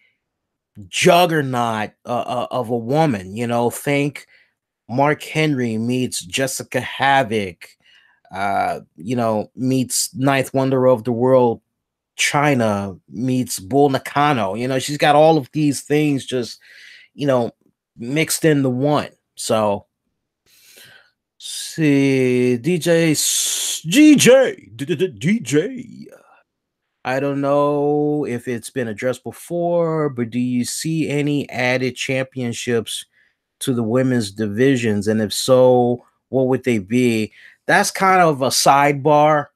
juggernaut of a woman. Think Mark Henry meets Jessica Havoc, meets Ninth Wonder of the World China, meets Bull Nakano. She's got all of these things just, mixed into one. So, see, DJ. I don't know if it's been addressed before, but do you see any added championships to the women's divisions? And if so, what would they be? That's kind of a sidebar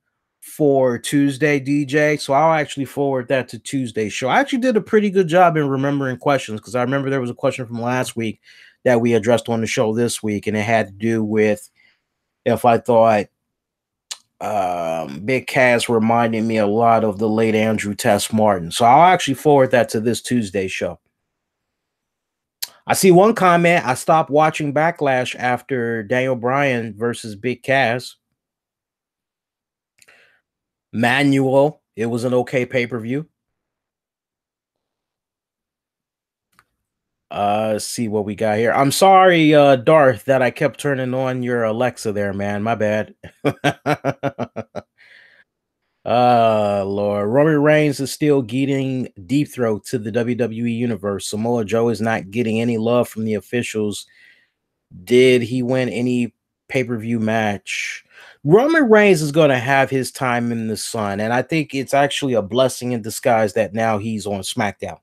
for Tuesday, DJ. So I'll actually forward that to Tuesday's show. I actually did a pretty good job in remembering questions, because I remember there was a question from last week that we addressed on the show this week, and it had to do with if I thought Big Cass reminded me a lot of the late Andrew Tess Martin. So I'll actually forward that to this Tuesday show. I see one comment. I stopped watching Backlash after Daniel Bryan versus Big Cass. Manual, it was an okay pay-per-view. Let's see what we got here. I'm sorry, Darth, that I kept turning on your Alexa there, man. My bad. Lord. Roman Reigns is still getting deep throat to the WWE Universe. Samoa Joe is not getting any love from the officials. Did he win any pay-per-view match? Roman Reigns is going to have his time in the sun, and I think it's actually a blessing in disguise that now he's on SmackDown.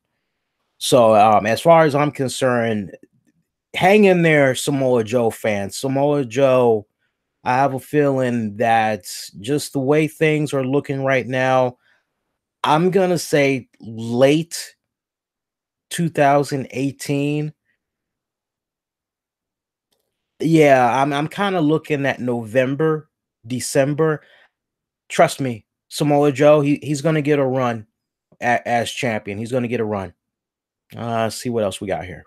So, as far as I'm concerned, hang in there, Samoa Joe fans. Samoa Joe, I have a feeling that just the way things are looking right now, I'm going to say late 2018, Yeah, I'm kind of looking at November, December. Trust me, Samoa Joe, he's gonna get a run as champion. He's gonna get a run. See what else we got here.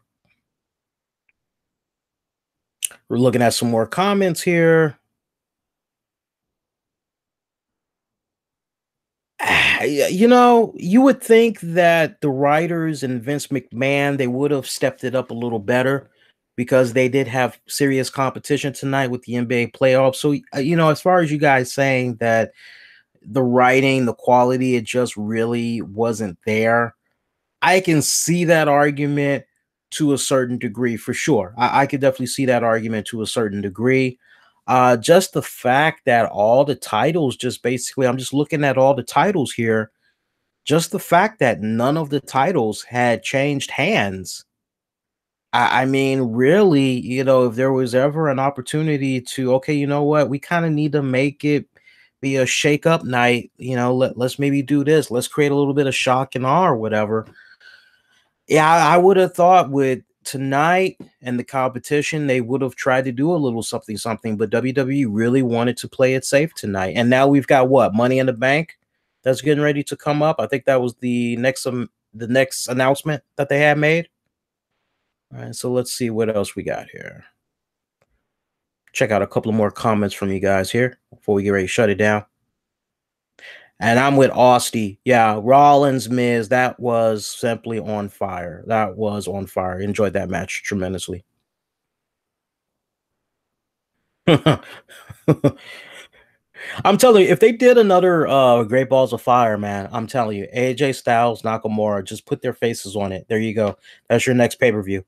We're looking at some more comments here. You know, you would think that the writers and Vince McMahon, they would have stepped it up a little better because they did have serious competition tonight with the NBA playoffs. So, you know, as far as you guys saying that the writing, the quality, it just really wasn't there. I can see that argument to a certain degree for sure. I could definitely see that argument to a certain degree. Just the fact that all the titles, just basically, I'm just looking at all the titles here. Just the fact that none of the titles had changed hands. I mean, really, you know, if there was ever an opportunity to, okay, you know what, we kind of need to make it be a shake up night, you know, let's maybe do this, let's create a little bit of shock and awe or whatever. Yeah, I would have thought with tonight and the competition, they would have tried to do a little something, something, but WWE really wanted to play it safe tonight. And now we've got what, Money in the Bank that's getting ready to come up. I think that was the next announcement that they had made. All right, so let's see what else we got here. Check out a couple of more comments from you guys here before we get ready to shut it down. And I'm with Austin. Yeah, Rollins, Miz, that was simply on fire. That was on fire. Enjoyed that match tremendously. I'm telling you, if they did another Great Balls of Fire, man, I'm telling you, AJ Styles, Nakamura, just put their faces on it. There you go. That's your next pay-per-view.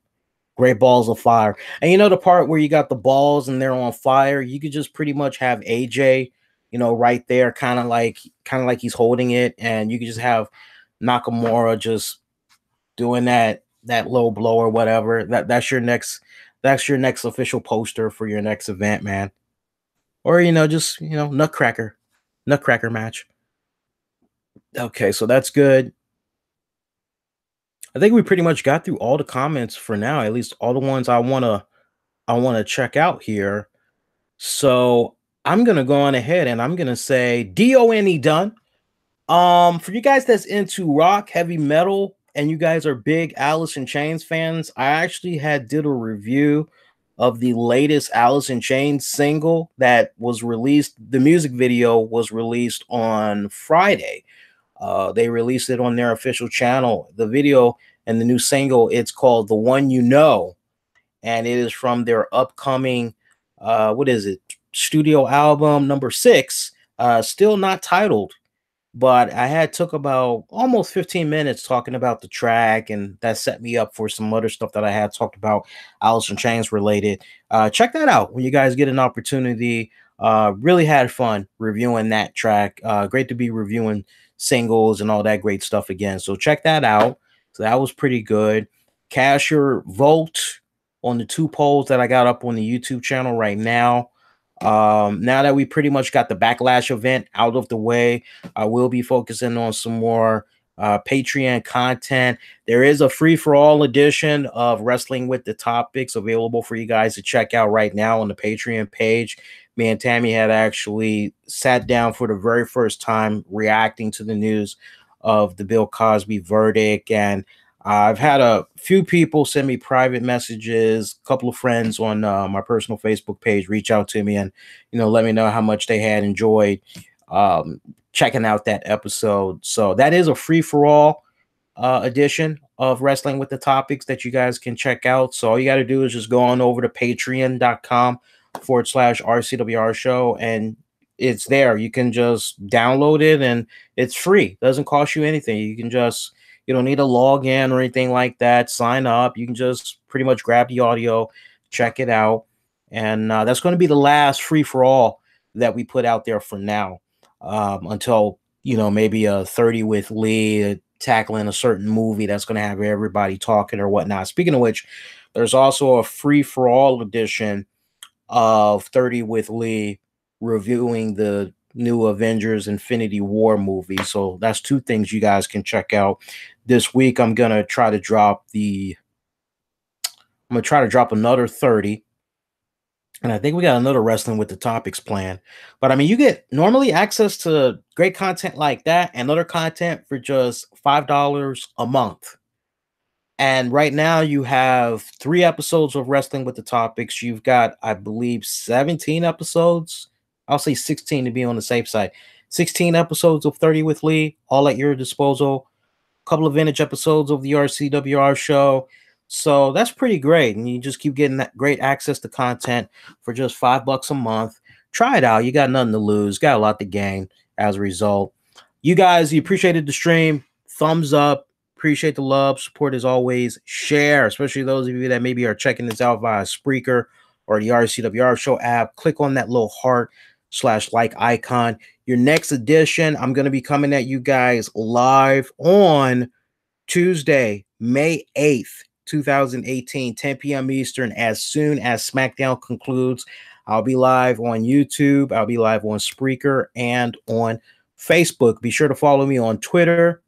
Great Balls of Fire. And you know the part where you got the balls and they're on fire, you could just pretty much have AJ, you know, right there, kind of like he's holding it, and you could just have Nakamura just doing that low blow or whatever. That's your next official poster for your next event, man. Or you know, just you know, Nutcracker match. Okay, so that's good. I think we pretty much got through all the comments for now, at least all the ones I wanna check out here. So I'm gonna go on ahead and I'm gonna say DONE done. For you guys that's into rock, heavy metal, and you guys are big Alice in Chains fans, I actually had did a review of the latest Alice in Chains single that was released. The music video was released on Friday. They released it on their official channel. The video and the new single, it's called "The One You Know," and it is from their upcoming, what is it, studio album number 6. Still not titled, but I had took about almost 15 minutes talking about the track, and that set me up for some other stuff that I had talked about Alice in Chains related. Check that out when you guys get an opportunity. Really had fun reviewing that track. Great to be reviewing singles and all that great stuff again. So check that out. So that was pretty good. Cast your vote on the 2 polls that I got up on the YouTube channel right now. Now that we pretty much got the Backlash event out of the way, I will be focusing on some more Patreon content. There is a free-for-all edition of Wrestling with the Topics available for you guys to check out right now on the Patreon page. Me and Tammy had actually sat down for the very first time reacting to the news of the Bill Cosby verdict, and I've had a few people send me private messages. A couple of friends on my personal Facebook page reach out to me and, you know, let me know how much they had enjoyed checking out that episode. So that is a free for all edition of Wrestling with the Topics that you guys can check out. So all you got to do is just go on over to patreon.com/RCWR Show, and it's there. You can just download it and it's free. Doesn't cost you anything. You don't need to log in or anything like that. Sign up. You can just pretty much grab the audio, check it out. And that's going to be the last free for all that we put out there for now, until, you know, maybe a 30 with Lee tackling a certain movie that's going to have everybody talking or whatnot. Speaking of which, there's also a free for all edition of 30 with Lee reviewing the new Avengers Infinity War movie. So that's 2 things you guys can check out. This week I'm going to try to drop another 30 And I think we got another wrestling with the topics plan. But I mean, you get normally access to great content like that and other content for just $5 a month. And right now you have 3 episodes of Wrestling with the Topics. You've got, I believe, 17 episodes. I'll say 16 to be on the safe side. 16 episodes of 30 with Lee, all at your disposal. A couple of vintage episodes of the RCWR show. So that's pretty great. And you just keep getting that great access to content for just $5 a month. Try it out. You got nothing to lose, got a lot to gain as a result. You guys, you appreciated the stream. Thumbs up. Appreciate the love, support as always. Share, especially those of you that maybe are checking this out via Spreaker or the RCWR Show app. Click on that little heart/like icon. Your next edition, I'm going to be coming at you guys live on Tuesday, May 8th, 2018, 10 p.m. Eastern. As soon as SmackDown concludes, I'll be live on YouTube. I'll be live on Spreaker and on Facebook. Be sure to follow me on Twitter,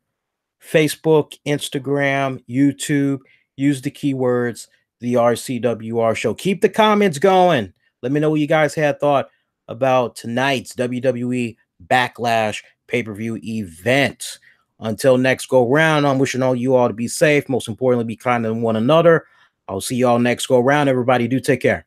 Facebook, Instagram, YouTube. Use the keywords the RCWR Show. Keep the comments going. Let me know what you guys had thought about tonight's WWE Backlash pay-per-view event. Until next go round, I'm wishing all you all to be safe. Most importantly, be kind to one another. I'll see y'all next go round. Everybody do take care.